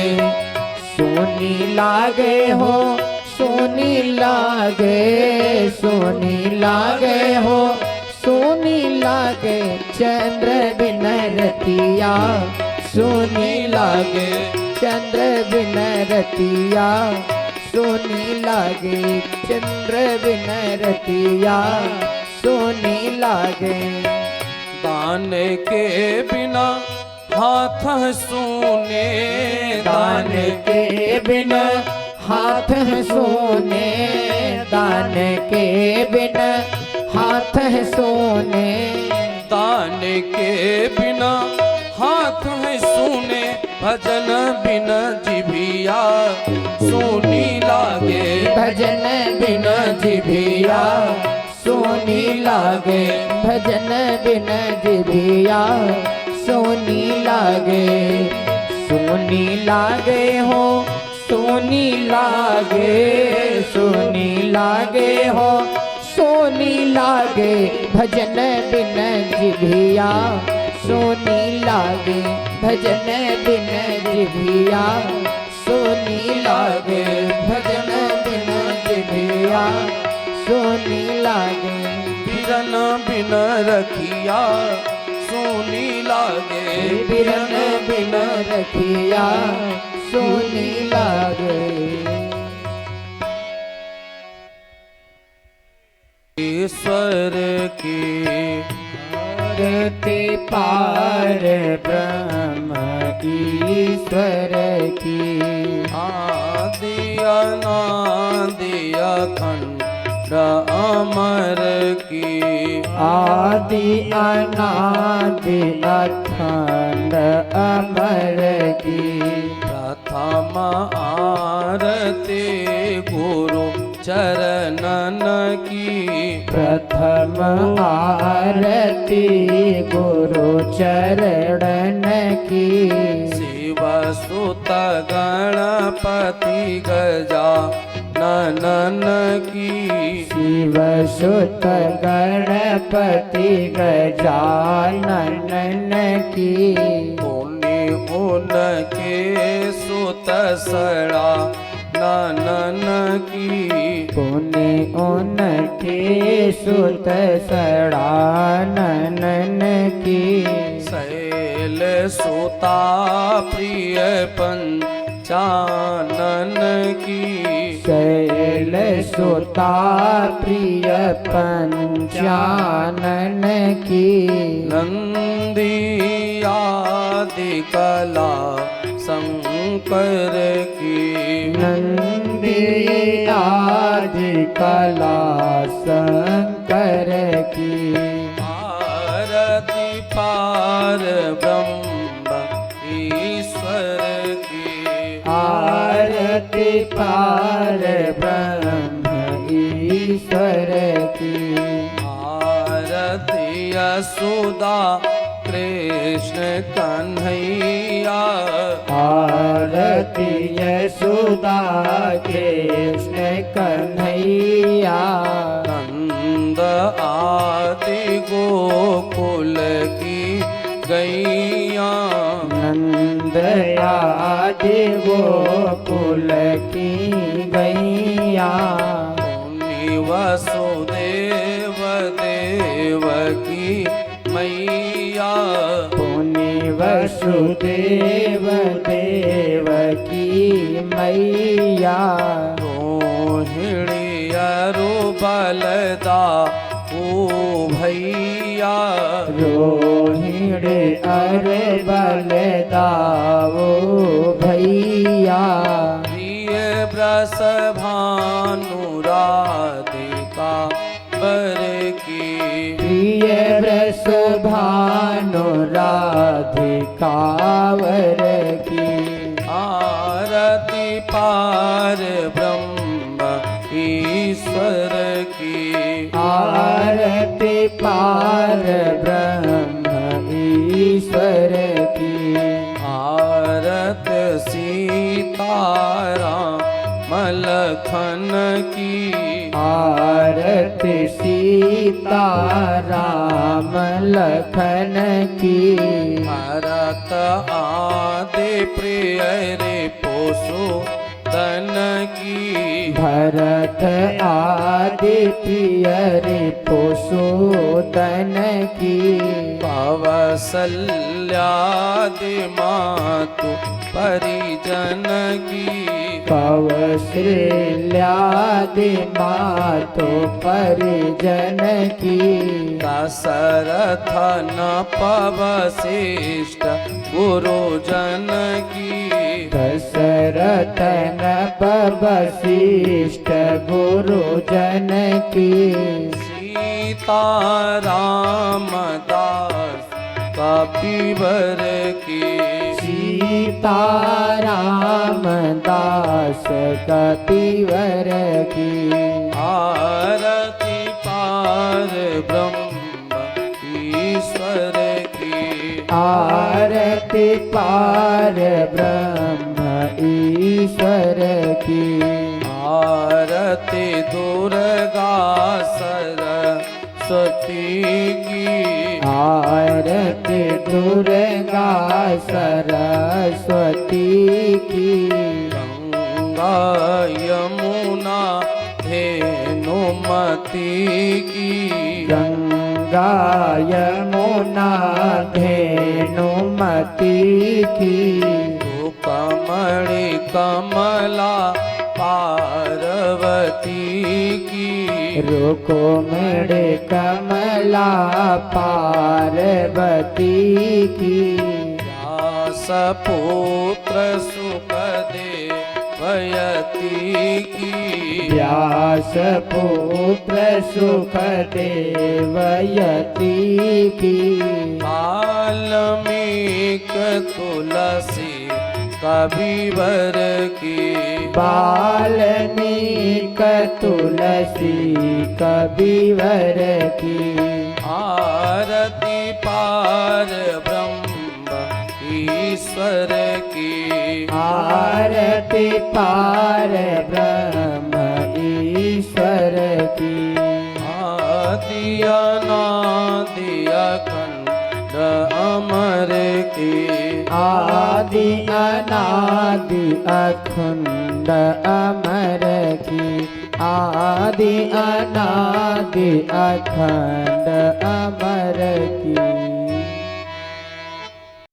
सोनी लागे हो सोनी लागे सोनी लागे हो सोनी लागे चंद्र बिन रतिया सोनी लागे चंद्र बिन रतिया सोनी लागे चंद्र बिन रतिया सोनी लागे दान के बिना हाथ सोने दान के बिना हाथ सोने दान के बिना हाथ सोने दान के बिना हाथ है सुने भजन बिन जिभिया सोनी लागे भजन बिन जिभिया सोनी लागे भजन बिन जिभिया सोनी लागे सोनी लागे हो सोनी लागे सोनी लागे हो सोनी लागे भजन बिन जिभिया सोनी लागे भजन बिन जिभिया सोनी लागे भजन बिन जिभिया सोनी लागे बिरन बिन रखिया सोनी लागे बिरन बिन रखिया सोनी लागे ईश्वर की आरती पार ब्रह्म ईश्वर की आदि अनादि अखंड अमर की आदि अनादि अखंड अमर की प्रथम आरती गुरु चरणन की प्रथम आरती गुरु चरण की शिव सुत गणपति गजा ननन की शिव सुत गणपति गजानन की पुण्य उनके सुत सड़ा ननन की पुण्य उनके सुत सड़ानन की शैल सुता प्रिय पंचानन की शैल सुता प्रिय पंचानन की नंदी आदि कला शंकर की नंदी आदि कला शंकर की आरती पार ब्रह्म ईश्वर की आरती पार ब्रह्म ईश्वर की आरती यशोदा कृष्ण कन्हैया आरती यशोदा कृष्ण कन्हैया नंद आदि गोकुल की गैया नंद आदि गोकुल की गैया वसुदेव देवकी मैया पुनि वसुदेव देवकी मैया रोहिणी अरु बलदा ओ भैया रोहिणी अर बलदाओ भैया प्रिय ब्रस भानुराधिका बर की प्रिय ब्रस भानु राधिकावर की आरती पार ब्रह्म ईश्वर की आरती पार ब्रह्म ईश्वर की आरत सीताराम लखन की आरती सीताराम लखन की भरत आदि प्रिय रे पोसो तन की भरत आदि प्रिय पोषोदन की कौसल्यादि मातु परिजन की कौशल्यादि मातो परिजन की दशरथ न पवशिष्ट गुरुजन की दशरथ नप वशिष्ठ गुरुजन की सीताराम दास कपिवर की सीताराम दास कपिवर की आरती पार ब्रह्म ईश्वर की आरती पार ब्रह्म ईश्वर की आरती दुर्गा सरस्वती की आरती दुर्गा सरस्वती की गंगा यमुना धेनुमती की गंगा यमुना धेनुमती की कमणि कमला पार्वती की रुक्मिणी कमला पार्वती की व्यासपुत्र सुखदेवयती की व्यासपुत्र सुखदेवयती की वाल्मीक तुलसी कविवर की वाल्मीक तुलसी कविवर की आरती पार ब्रह्म ईश्वर की आरती पार ब्रह्म ईश्वर की आदि अनादि अखंड अमर की आदि अनादि अखंड अमर की आदि अनादि अखंड अमर की।